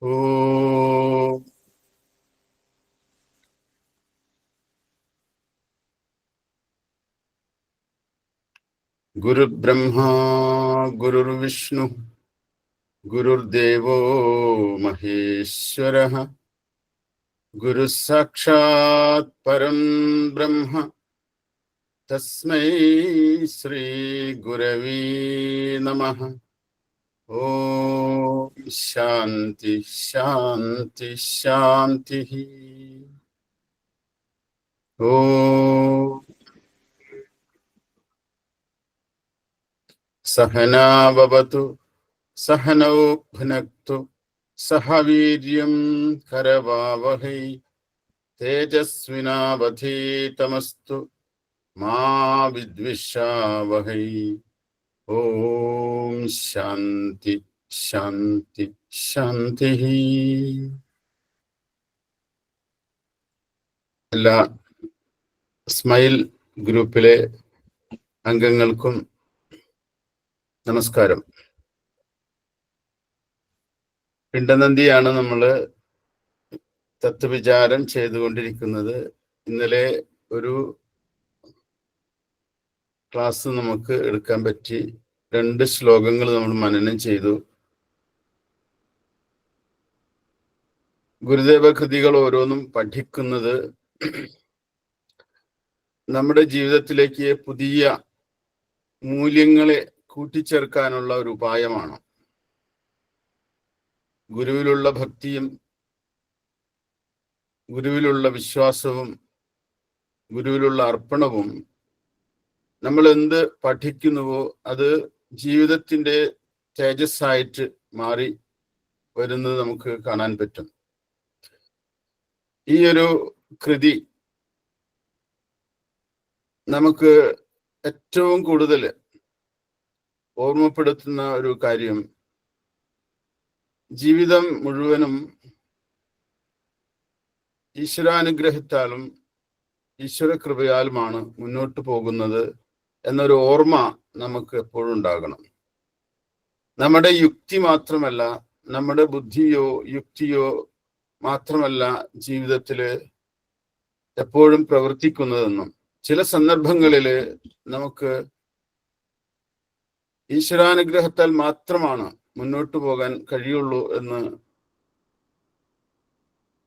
ഓം ഗുരുബ്രഹ്മാ ഗുരുർവിഷ്ണു ഗുരുർദേവോ മഹേശ്വരഃ ഗുരുസാക്ഷാത് പരം ബ്രഹ്മ തസ്മൈ ശ്രീ ഗുരവേ നമഃ. ഓം ശാന്തി ശാന്തി ശാന്തി. ഓം സഹനാ ഭവതു സഹനൗ ഭുനക്തു സഹ വീര്യം കരവാവഹൈ തേജസ്വിനാവധീതമസ്തു മാ വിദ്വിഷാവഹൈ. ഓം ശാന്തി ശാന്തി ശാന്തി. എല്ലാ സ്മൈൽ ഗ്രൂപ്പിലെ അംഗങ്ങൾക്കും നമസ്കാരം. പിണ്ടനന്ദിയാണ് നമ്മൾ തത്വവിചാരം ചെയ്തുകൊണ്ടിരിക്കുന്നത്. ഇന്നലെ ഒരു ക്ലാസ് നമുക്ക് എടുക്കാൻ പറ്റി. 2 ശ്ലോകങ്ങൾ നമ്മൾ മനനം ചെയ്തു. ഗുരുദേവ കൃതികൾ ഓരോന്നും പഠിക്കുന്നത് നമ്മുടെ ജീവിതത്തിലേക്ക് പുതിയ മൂല്യങ്ങളെ കൂട്ടിച്ചേർക്കാനുള്ള ഒരു ഉപായമാണ്. ഗുരുവിലുള്ള ഭക്തിയും ഗുരുവിലുള്ള വിശ്വാസവും ഗുരുവിലുള്ള അർപ്പണവും നമ്മൾ എന്ത് പഠിക്കുന്നുവോ അത് ജീവിതത്തിന്റെ തേജസ്സായിട്ട് മാറി വരുന്നത് നമുക്ക് കാണാൻ പറ്റും. ഈ ഒരു കൃതി നമുക്ക് ഏറ്റവും കൂടുതൽ ഓർമ്മപ്പെടുത്തുന്ന ഒരു കാര്യം, ജീവിതം മുഴുവനും ഈശ്വരാനുഗ്രഹത്താലും ഈശ്വര കൃപയാലുമാണ് മുന്നോട്ട് പോകുന്നത് എന്നൊരു ഓർമ്മ നമുക്ക് എപ്പോഴും ഉണ്ടാകണം. നമ്മുടെ യുക്തി മാത്രമല്ല, നമ്മുടെ ബുദ്ധിയോ യുക്തിയോ മാത്രമല്ല ജീവിതത്തില് എപ്പോഴും പ്രവർത്തിക്കുന്നതെന്നും ചില സന്ദർഭങ്ങളിൽ നമുക്ക് ഈശ്വരാനുഗ്രഹത്താൽ മാത്രമാണ് മുന്നോട്ട് പോകാൻ കഴിയുള്ളൂ എന്ന്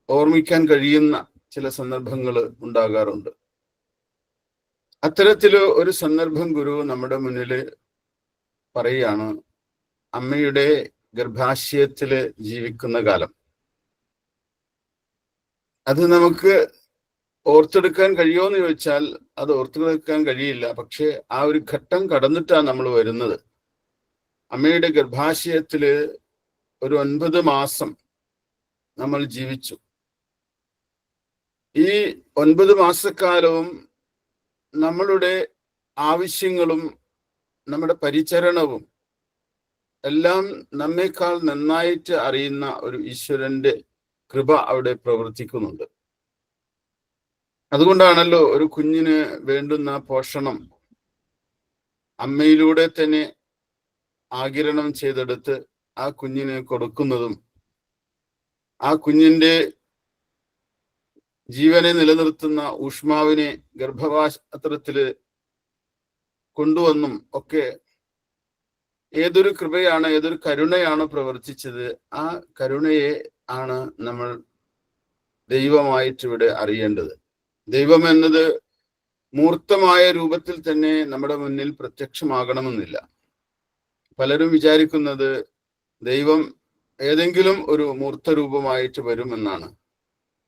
ഓർമ്മിക്കാൻ കഴിയുന്ന ചില സന്ദർഭങ്ങൾ ഉണ്ടാകാറുണ്ട്. അത്തരത്തില് ഒരു സന്ദർഭം ഗുരു നമ്മുടെ മുന്നിൽ പറയുകയാണ്. അമ്മയുടെ ഗർഭാശയത്തില് ജീവിക്കുന്ന കാലം, അത് നമുക്ക് ഓർത്തെടുക്കാൻ കഴിയുമോന്ന് ചോദിച്ചാൽ അത് ഓർത്തെടുക്കാൻ കഴിയില്ല. പക്ഷെ ആ ഒരു ഘട്ടം കടന്നിട്ടാണ് നമ്മൾ വരുന്നത്. അമ്മയുടെ ഗർഭാശയത്തില് ഒരു 9 മാസം നമ്മൾ ജീവിച്ചു. ഈ 9 മാസക്കാലവും നമ്മളുടെ ആവശ്യങ്ങളും നമ്മുടെ പരിചരണവും എല്ലാം നമ്മേക്കാൾ നന്നായിട്ട് അറിയുന്ന ഒരു ഈശ്വരന്റെ കൃപ അവിടെ പ്രവർത്തിക്കുന്നുണ്ട്. അതുകൊണ്ടാണല്ലോ ഒരു കുഞ്ഞിന് വേണ്ടുന്ന പോഷണം അമ്മയിലൂടെ തന്നെ ആഗിരണം ചെയ്തെടുത്ത് ആ കുഞ്ഞിന് കൊടുക്കുന്നതും ആ കുഞ്ഞിന്റെ ജീവനെ നിലനിർത്തുന്ന ഊഷ്മാവിനെ ഗർഭപാത്രത്തില് കൊണ്ടുവന്നും ഒക്കെ ഏതൊരു കൃപയാണ്, ഏതൊരു കരുണയാണ് പ്രവർത്തിച്ചത്. ആ കരുണയെ ആണ് നമ്മൾ ദൈവമായിട്ട് ഇവിടെ അറിയേണ്ടത്. ദൈവം എന്നത് മൂർത്തമായ രൂപത്തിൽ തന്നെ നമ്മുടെ മുന്നിൽ പ്രത്യക്ഷമാകണമെന്നില്ല. പലരും വിചാരിക്കുന്നത് ദൈവം ഏതെങ്കിലും ഒരു മൂർത്ത രൂപമായിട്ട് വരുമെന്നാണ്.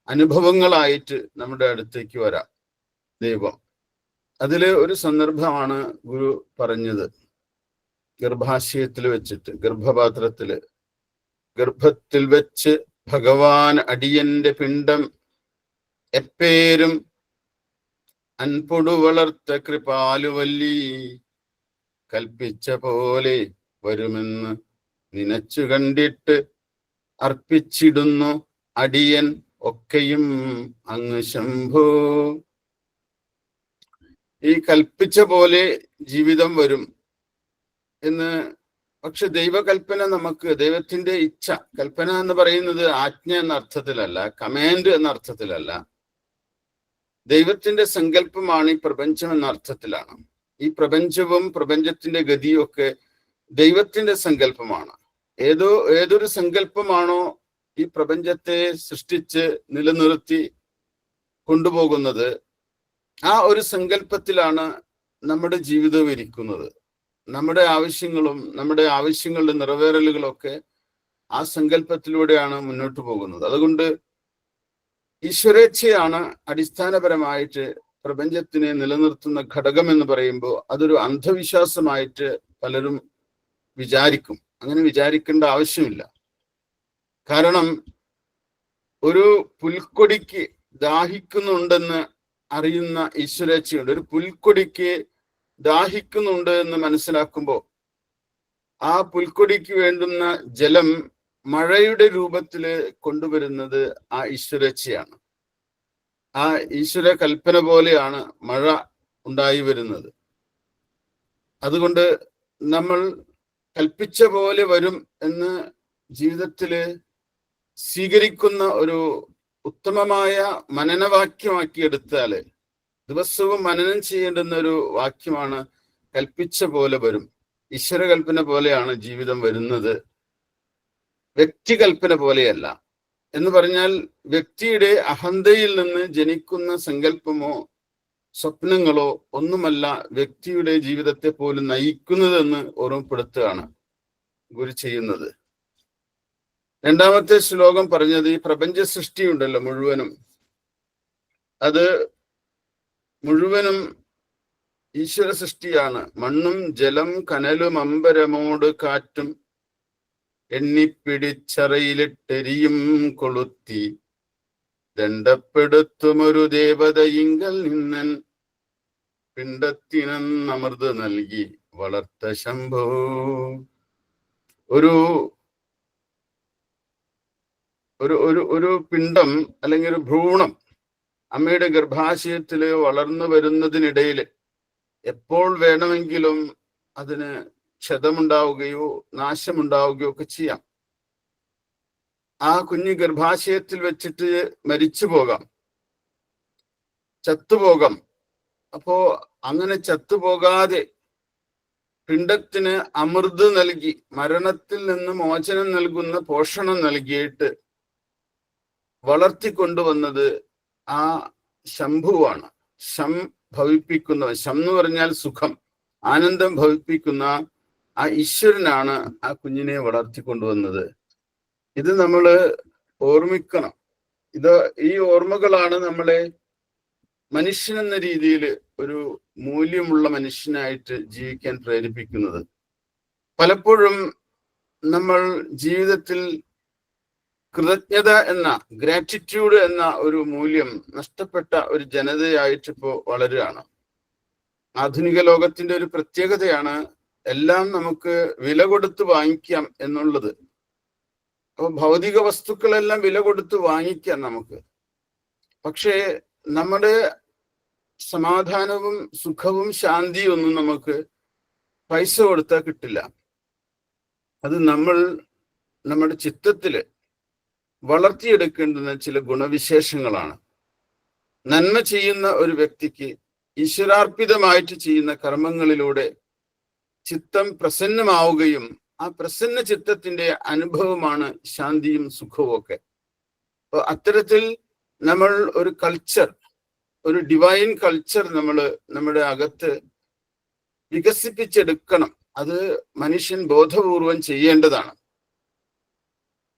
അനുഭവങ്ങളായിട്ട് നമ്മുടെ അടുത്തേക്ക് വരാം ദൈവം. അതില് ഒരു സന്ദർഭമാണ് ഗുരു പറഞ്ഞത്. ഗർഭാശയത്തിൽ വെച്ചിട്ട്, ഗർഭത്തിൽ വെച്ച് ഭഗവാൻ അടിയന്റെ പിണ്ടം എപ്പേരും അൻപൊടു വളർത്ത കൃപാലുവല്ലി കൽപ്പിച്ച പോലെ വരുമെന്ന് നിനച്ചു കണ്ടിട്ട് അർപ്പിച്ചിടുന്നു അടിയൻ ഒക്കെയും അങ്ങ് ശംഭോ. ഈ കൽപ്പിച്ച പോലെ ജീവിതം വരും എന്ന് പക്ഷെ ദൈവകൽപ്പന നമുക്ക്, ദൈവത്തിന്റെ ഇച്ഛ, കൽപ്പന എന്ന് പറയുന്നത് ആജ്ഞ എന്ന അർത്ഥത്തിലല്ല, കമാൻഡ് എന്ന അർത്ഥത്തിലല്ല, ദൈവത്തിന്റെ സങ്കല്പമാണ് ഈ പ്രപഞ്ചം എന്ന അർത്ഥത്തിലാണ്. ഈ പ്രപഞ്ചവും പ്രപഞ്ചത്തിന്റെ ഗതിയും ഒക്കെ ദൈവത്തിന്റെ സങ്കല്പമാണ്. ഏതൊരു സങ്കല്പമാണോ ഈ പ്രപഞ്ചത്തെ സൃഷ്ടിച്ച് നിലനിർത്തി കൊണ്ടുപോകുന്നത്, ആ ഒരു സങ്കല്പത്തിലാണ് നമ്മുടെ ജീവിതം ഇരിക്കുന്നത്. നമ്മുടെ ആവശ്യങ്ങളും നമ്മുടെ ആവശ്യങ്ങളുടെ നിറവേറലുകളൊക്കെ ആ സങ്കല്പത്തിലൂടെയാണ് മുന്നോട്ട് പോകുന്നത്. അതുകൊണ്ട് ഈശ്വരേച്ഛയാണ് അടിസ്ഥാനപരമായിട്ട് പ്രപഞ്ചത്തിനെ നിലനിർത്തുന്ന ഘടകം എന്ന് പറയുമ്പോൾ അതൊരു അന്ധവിശ്വാസമായിട്ട് പലരും വിചാരിക്കും. അങ്ങനെ വിചാരിക്കേണ്ട ആവശ്യമില്ല. കാരണം ഒരു പുൽക്കൊടിക്ക് ദാഹിക്കുന്നുണ്ടെന്ന് അറിയുന്ന ഈശ്വരേച്ഛയുണ്ട്. ഒരു പുൽക്കൊടിക്ക് ദാഹിക്കുന്നുണ്ട് എന്ന് മനസ്സിലാക്കുമ്പോൾ ആ പുൽക്കൊടിക്ക് വേണ്ടുന്ന ജലം മഴയുടെ രൂപത്തില് കൊണ്ടുവരുന്നത് ആ ഈശ്വരേച്ഛയാണ്. ആ ഈശ്വര കൽപ്പന പോലെയാണ് മഴ ഉണ്ടായി വരുന്നത്. അതുകൊണ്ട് നമ്മൾ കൽപ്പിച്ച പോലെ വരും എന്ന് ജീവിതത്തില് സ്വീകരിക്കുന്ന ഒരു ഉത്തമമായ മനനവാക്യമാക്കി എടുത്താല്, ദിവസവും മനനം ചെയ്യേണ്ടുന്ന ഒരു വാക്യമാണ് കൽപ്പിച്ച പോലെ വരും. ഈശ്വര കൽപ്പന പോലെയാണ് ജീവിതം വരുന്നത്, വ്യക്തികൽപ്പന പോലെയല്ല. എന്ന് പറഞ്ഞാൽ വ്യക്തിയുടെ അഹന്തയിൽ നിന്ന് ജനിക്കുന്ന സങ്കല്പമോ സ്വപ്നങ്ങളോ ഒന്നുമല്ല വ്യക്തിയുടെ ജീവിതത്തെ പോലും നയിക്കുന്നതെന്ന് ഓർമ്മപ്പെടുത്തുകയാണ് ഗുരു ചെയ്യുന്നത്. രണ്ടാമത്തെ ശ്ലോകം പറഞ്ഞത് ഈ പ്രപഞ്ച സൃഷ്ടിയുണ്ടല്ലോ മുഴുവനും, അത് മുഴുവനും ഈശ്വര സൃഷ്ടിയാണ്. മണ്ണും ജലം കനലും അമ്പരമോട് കാറ്റും എണ്ണിപ്പിടിച്ചറയിലിട്ടെരിയും കൊളുത്തി ദണ്ഡപ്പെടുത്തുമൊരു ദേവതയിങ്കൽ നിന്നൻ പിണ്ടത്തിനമൃത് നൽകി വളർത്ത ശംഭോ. ഒരു ഒരു ഒരു ഒരു പിണ്ഡം അല്ലെങ്കിൽ ഒരു ഭ്രൂണം അമ്മയുടെ ഗർഭാശയത്തില് വളർന്നു വരുന്നതിനിടയിൽ എപ്പോൾ വേണമെങ്കിലും അതിന് ക്ഷതമുണ്ടാവുകയോ നാശമുണ്ടാവുകയോ ഒക്കെ ചെയ്യാം. ആ കുഞ്ഞ് ഗർഭാശയത്തിൽ വെച്ചിട്ട് മരിച്ചു പോകാം, ചത്തുപോകാം. അപ്പോ അങ്ങനെ ചത്തുപോകാതെ പിണ്ടത്തിന് അമൃത് നൽകി, മരണത്തിൽ നിന്ന് മോചനം നൽകുന്ന പോഷണം നൽകിയിട്ട് വളർത്തിക്കൊണ്ടുവന്നത് ആ ശംഭുവാണ്. ശം ഭവിപ്പിക്കുന്നവൻ, ശം എന്ന് പറഞ്ഞാൽ സുഖം, ആനന്ദം ഭവിപ്പിക്കുന്ന ആ ഈശ്വരനാണ് ആ കുഞ്ഞിനെ വളർത്തിക്കൊണ്ടുവന്നത്. ഇത് നമ്മൾ ഓർമ്മിക്കണം. ഈ ഓർമ്മകളാണ് നമ്മളെ മനുഷ്യൻ എന്ന രീതിയിൽ ഒരു മൂല്യമുള്ള മനുഷ്യനായിട്ട് ജീവിക്കാൻ പ്രേരിപ്പിക്കുന്നത്. പലപ്പോഴും നമ്മൾ ജീവിതത്തിൽ കൃതജ്ഞത എന്ന, ഗ്രാറ്റിറ്റ്യൂഡ് എന്ന ഒരു മൂല്യം നഷ്ടപ്പെട്ട ഒരു ജനതയായിട്ട് ഇപ്പോൾ വളരുകയാണ്. ആധുനിക ലോകത്തിന്റെ ഒരു പ്രത്യേകതയാണ് എല്ലാം നമുക്ക് വില കൊടുത്ത് വാങ്ങിക്കാം എന്നുള്ളത്. അപ്പോൾ ഭൗതിക വസ്തുക്കളെല്ലാം വില കൊടുത്ത് വാങ്ങിക്കാം നമുക്ക്. പക്ഷേ നമ്മുടെ സമാധാനവും സുഖവും ശാന്തിയും ഒന്നും നമുക്ക് പൈസ കൊടുത്താൽ കിട്ടില്ല. അത് നമ്മൾ നമ്മുടെ ചിത്തത്തില് വളർത്തിയെടുക്കേണ്ടുന്ന ചില ഗുണവിശേഷങ്ങളാണ്. നന്മ ചെയ്യുന്ന ഒരു വ്യക്തിക്ക് ഈശ്വരാർപ്പിതമായിട്ട് ചെയ്യുന്ന കർമ്മങ്ങളിലൂടെ ചിത്തം പ്രസന്നമാവുകയും ആ പ്രസന്ന ചിത്തത്തിന്റെ അനുഭവമാണ് ശാന്തിയും സുഖവും ഒക്കെ. അപ്പൊ അത്തരത്തിൽ നമ്മൾ ഒരു കൾച്ചർ, ഒരു ഡിവൈൻ കൾച്ചർ നമ്മുടെ അകത്ത് വികസിപ്പിച്ചെടുക്കണം. അത് മനുഷ്യൻ ബോധപൂർവം ചെയ്യേണ്ടതാണ്.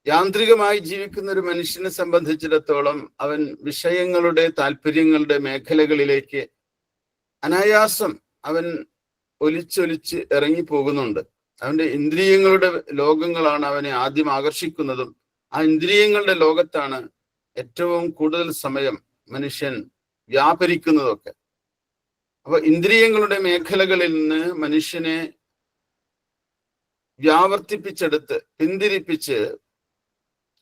യാന്ത്രികമായി ജീവിക്കുന്ന ഒരു മനുഷ്യനെ സംബന്ധിച്ചിടത്തോളം അവൻ വിഷയങ്ങളുടെ, താല്പര്യങ്ങളുടെ മേഖലകളിലേക്ക് അനായാസം അവൻ ഒലിച്ചൊലിച്ച് ഇറങ്ങിപ്പോകുന്നുണ്ട്. അവന്റെ ഇന്ദ്രിയങ്ങളുടെ ലോകങ്ങളാണ് അവനെ ആദ്യം ആകർഷിക്കുന്നതും ആ ഇന്ദ്രിയങ്ങളുടെ ലോകത്താണ് ഏറ്റവും കൂടുതൽ സമയം മനുഷ്യൻ വ്യാപരിക്കുന്നതൊക്കെ. അപ്പൊ ഇന്ദ്രിയങ്ങളുടെ മേഖലകളിൽ നിന്ന് മനുഷ്യനെ വ്യാവർത്തിപ്പിച്ചെടുത്ത് പിന്തിരിപ്പിച്ച്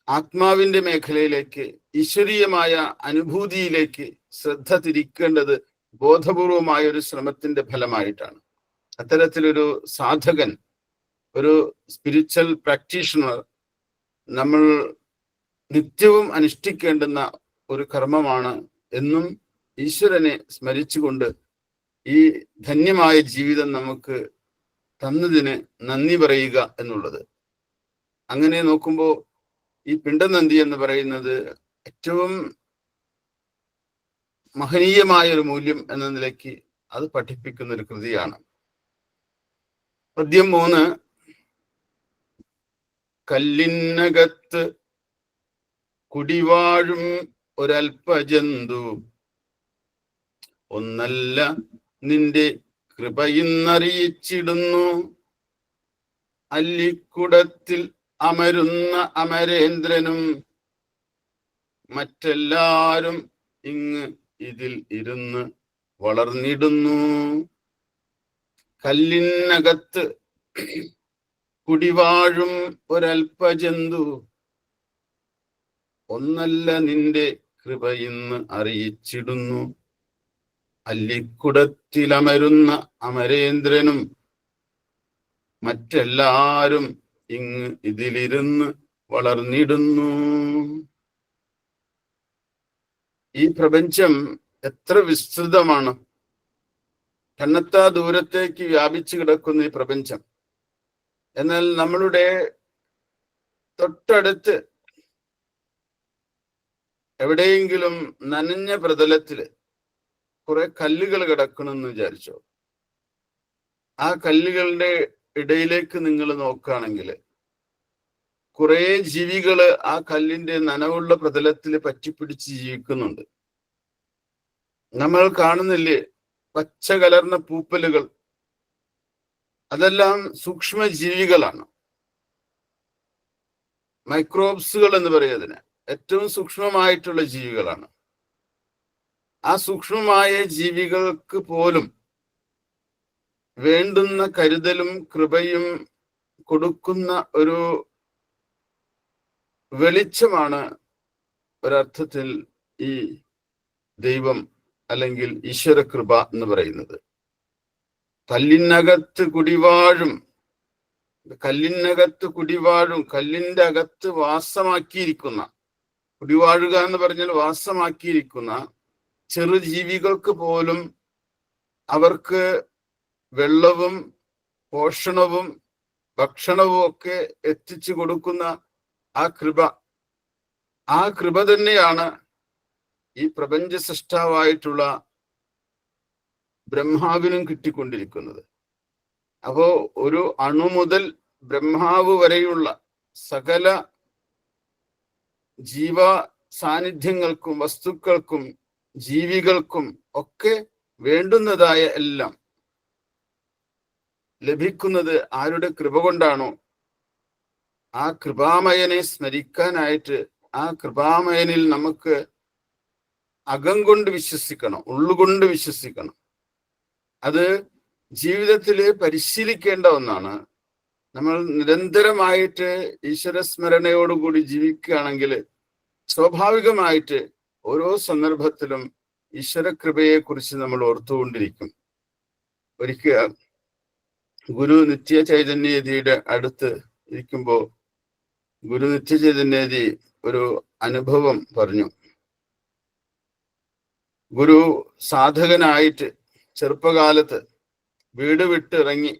ആത്മാവിന്റെ മേഖലയിലേക്ക്, ഈശ്വരീയമായ അനുഭൂതിയിലേക്ക് ശ്രദ്ധ തിരിക്കേണ്ടത് ബോധപൂർവമായ ഒരു ശ്രമത്തിന്റെ ഫലമായിട്ടാണ്. അത്തരത്തിലൊരു സാധകൻ ഒരു സ്പിരിച്വൽ പ്രാക്ടീഷണർ നമ്മൾ നിത്യവും അനുഷ്ഠിക്കേണ്ടുന്ന ഒരു കർമ്മമാണ് എന്നും ഈശ്വരനെ സ്മരിച്ചുകൊണ്ട് ഈ ധന്യമായ ജീവിതം നമുക്ക് തന്നതിന് നന്ദി പറയുക എന്നുള്ളത്. അങ്ങനെ നോക്കുമ്പോൾ ഈ പിണ്ടനന്ദി എന്ന് പറയുന്നത് ഏറ്റവും മഹനീയമായ ഒരു മൂല്യം എന്ന നിലയ്ക്ക് അത് പഠിപ്പിക്കുന്ന ഒരു കൃതിയാണ്. പദ്യം 3. കല്ലിനകത്ത് കുടിവാഴും ഒരൽപ്പജന്തു, ഒന്നല്ല നിന്റെ കൃപയിന്നറിയിച്ചിടുന്നു. അല്ലിക്കുടത്തിൽ അമരുന്ന അമരേന്ദ്രനും മറ്റെല്ലാരും ഇങ്ങ് ഇതിൽ ഇരുന്ന് വളർന്നിടുന്നു. കല്ലിനകത്ത് കുടിവാഴും ഒരൽപ്പജന്തു, ഒന്നല്ല നിന്റെ കൃപയിന്ന് അറിയിച്ചിടുന്നു. അല്ലിക്കുടത്തിലമരുന്ന അമരേന്ദ്രനും മറ്റെല്ലാരും ഇങ്ങ് ഇതിലിരുന്ന് വളർന്നിടുന്നു. ഈ പ്രപഞ്ചം എത്ര വിസ്തൃതമാണ്! കണ്ണെത്താ ദൂരത്തേക്ക് വ്യാപിച്ചു കിടക്കുന്ന ഈ പ്രപഞ്ചം. എന്നാൽ നമ്മളുടെ തൊട്ടടുത്ത് എവിടെയെങ്കിലും നനഞ്ഞ പ്രതലത്തില് കുറെ കല്ലുകൾ കിടക്കണമെന്ന് വിചാരിച്ചോ. ആ കല്ലുകളുടെ ഇടയിലേക്ക് നിങ്ങൾ നോക്കുകയാണെങ്കിൽ കുറെ ജീവികള് ആ കല്ലിന്റെ നനവുള്ള പ്രതലത്തിൽ പറ്റിപ്പിടിച്ച് ജീവിക്കുന്നുണ്ട്. നമ്മൾ കാണുന്നില്ലേ പച്ച കലർന്ന പൂപ്പലുകൾ? അതെല്ലാം സൂക്ഷ്മ ജീവികളാണ്, മൈക്രോബ്സുകൾ എന്ന് പറയുന്നതിന്. ഏറ്റവും സൂക്ഷ്മമായിട്ടുള്ള ജീവികളാണ്. ആ സൂക്ഷ്മമായ ജീവികൾക്ക് പോലും വേണ്ടുന്ന കരുതലും കൃപയും കൊടുക്കുന്ന ഒരു വെളിച്ചമാണ് ഒരർത്ഥത്തിൽ ഈ ദൈവം അല്ലെങ്കിൽ ഈശ്വര കൃപ എന്ന് പറയുന്നത്. കല്ലിനകത്ത് കുടിവാഴും, കല്ലിനകത്ത് കുടിവാഴും, കല്ലിന്റെ അകത്ത് വാസമാക്കിയിരിക്കുന്ന, കുടിവാഴുക എന്ന് പറഞ്ഞാൽ വാസമാക്കിയിരിക്കുന്ന ചെറുജീവികൾക്ക് പോലും അവർക്ക് വെള്ളവും പോഷണവും ഭക്ഷണവും ഒക്കെ എത്തിച്ചു കൊടുക്കുന്ന ആ കൃപ തന്നെയാണ് ഈ പ്രപഞ്ച സൃഷ്ടാവായിട്ടുള്ള ബ്രഹ്മാവിനും കിട്ടിക്കൊണ്ടിരിക്കുന്നത്. അപ്പോ ഒരു അണു മുതൽ ബ്രഹ്മാവ് വരെയുള്ള സകല ജീവ സാന്നിധ്യങ്ങൾക്കും വസ്തുക്കൾക്കും ജീവികൾക്കും ഒക്കെ വേണ്ടുന്നതായ എല്ലാം ലഭിക്കുന്നത് ആരുടെ കൃപ കൊണ്ടാണോ ആ കൃപാമയനെ സ്മരിക്കാനായിട്ട് ആ കൃപാമയനിൽ നമുക്ക് അകം കൊണ്ട് വിശ്വസിക്കണം, ഉള്ളുകൊണ്ട് വിശ്വസിക്കണം. അത് ജീവിതത്തിൽ പരിശീലിക്കേണ്ട ഒന്നാണ്. നമ്മൾ നിരന്തരമായിട്ട് ഈശ്വരസ്മരണയോടുകൂടി ജീവിക്കുകയാണെങ്കിൽ സ്വാഭാവികമായിട്ട് ഓരോ സന്ദർഭത്തിലും ഈശ്വരകൃപയെ കുറിച്ച് നമ്മൾ ഓർത്തുകൊണ്ടിരിക്കും. ഒരിക്കൽ ഗുരു നിത്യ ചൈതന്യതിയുടെ അടുത്ത് ഇരിക്കുമ്പോൾ ഗുരു നിത്യ ചൈതന്യതി ഒരു അനുഭവം പറഞ്ഞു. ഗുരു സാധകനായിട്ട് ചെറുപ്പകാലത്ത് വീട് വിട്ടിറങ്ങി,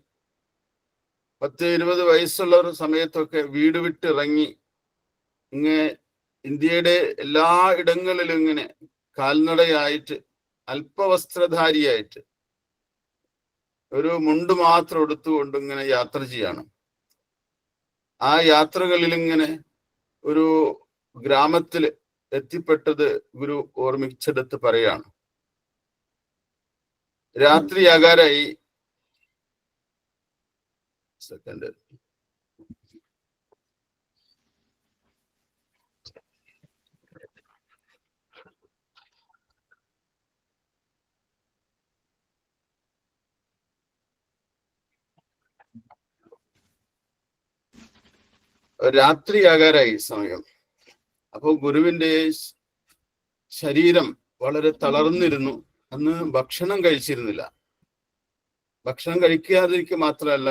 10-20 വയസ്സുള്ള ഒരു സമയത്തൊക്കെ വീട് വിട്ടിറങ്ങി ഇങ്ങനെ ഇന്ത്യയുടെ എല്ലാ ഇടങ്ങളിലും ഇങ്ങനെ കാൽനടയായിട്ട് അല്പവസ്ത്രധാരിയായിട്ട് ഒരു മുണ്ട് മാത്രം എടുത്തുകൊണ്ട് ഇങ്ങനെ യാത്ര ചെയ്യാണ്. ആ യാത്രകളിൽ ഇങ്ങനെ ഒരു ഗ്രാമത്തിൽ എത്തിപ്പെട്ടത് ഗുരു ഓർമ്മിച്ചെടുത്ത് പറയാണ്. രാത്രിയാകാരായി. സെക്കൻഡ്. രാത്രിയാകാരായി സമയം. അപ്പോ ഗുരുവിന്റെ ശരീരം വളരെ തളർന്നിരുന്നു. അന്ന് ഭക്ഷണം കഴിച്ചിരുന്നില്ല. ഭക്ഷണം കഴിക്കാതിരിക്കുക മാത്രമല്ല,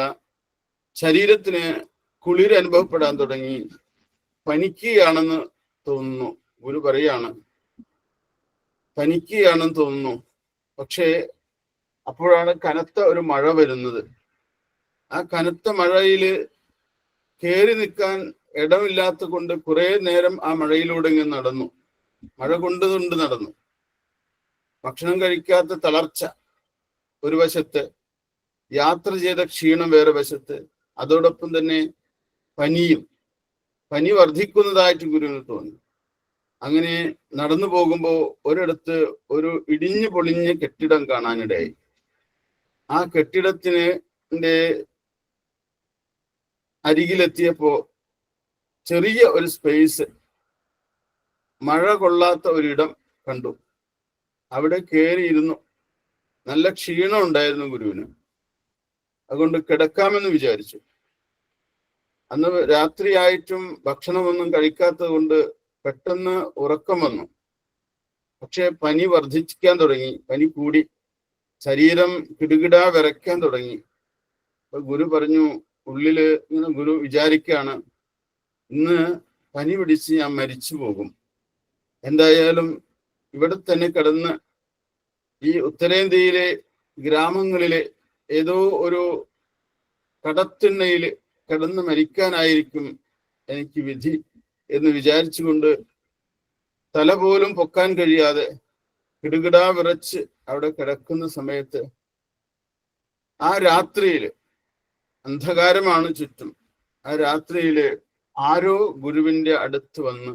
ശരീരത്തിന് കുളിർ അനുഭവപ്പെടാൻ തുടങ്ങി. പനിക്കുകയാണെന്ന് തോന്നുന്നു. ഗുരു പറയാണ് പനിക്കുകയാണെന്ന് തോന്നുന്നു. പക്ഷേ അപ്പോഴാണ് കനത്ത ഒരു മഴ വരുന്നത്. ആ കനത്ത മഴയില് കയറി നിൽക്കാൻ ഇടമില്ലാത്ത കൊണ്ട് കുറെ നേരം ആ മഴയിലൂടെ ഇങ്ങനെ നടന്നു. മഴ കൊണ്ട് നടന്നു. ഭക്ഷണം കഴിക്കാത്ത തളർച്ച ഒരു വശത്ത്, യാത്ര ചെയ്ത ക്ഷീണം വേറെ വശത്ത്, അതോടൊപ്പം തന്നെ പനി വർദ്ധിക്കുന്നതായിട്ട് ഗുരുവിന് തോന്നി. അങ്ങനെ നടന്നു പോകുമ്പോൾ ഒരിടത്ത് ഒരു ഇടിഞ്ഞു പൊളിഞ്ഞ കെട്ടിടം കാണാനിടയായി. ആ കെട്ടിടത്തിന്റെ അരികിലെത്തിയപ്പോ ചെറിയ ഒരു സ്പേസ്, മഴ കൊള്ളാത്ത ഒരിടം കണ്ടു. അവിടെ കയറിയിരുന്നു. നല്ല ക്ഷീണം ഉണ്ടായിരുന്നു ഗുരുവിന്. അതുകൊണ്ട് കിടക്കാമെന്ന് വിചാരിച്ചു. അന്ന് രാത്രിയായിട്ടും ഭക്ഷണമൊന്നും കഴിക്കാത്തത് കൊണ്ട് പെട്ടെന്ന് ഉറക്കം വന്നു. പക്ഷെ പനി വർദ്ധിക്കാൻ തുടങ്ങി. പനി കൂടി, ശരീരം കിടുകിടാ വിറയ്ക്കാൻ തുടങ്ങി. അപ്പൊ ഗുരു പറഞ്ഞു, ഉള്ളില് ഇങ്ങനെ ഗുരു വിചാരിക്കുകയാണ്, ഇന്ന് പനി പിടിച്ച് ഞാൻ മരിച്ചു പോകും. എന്തായാലും ഇവിടെ തന്നെ കിടന്ന് ഈ ഉത്തരേന്ത്യയിലെ ഗ്രാമങ്ങളിലെ ഏതോ ഒരു കടത്തിണ്ണയില് കിടന്ന് മരിക്കാനായിരിക്കും എനിക്ക് വിധി എന്ന് വിചാരിച്ചുകൊണ്ട് തല പോലും പൊക്കാൻ കഴിയാതെ കിടുകിടാ വിറച്ച് അവിടെ കിടക്കുന്ന സമയത്ത് ആ രാത്രിയില്, അന്ധകാരമാണ് ചുറ്റും, ആ രാത്രിയില് ആരോ ഗുരുവിന്റെ അടുത്ത് വന്ന്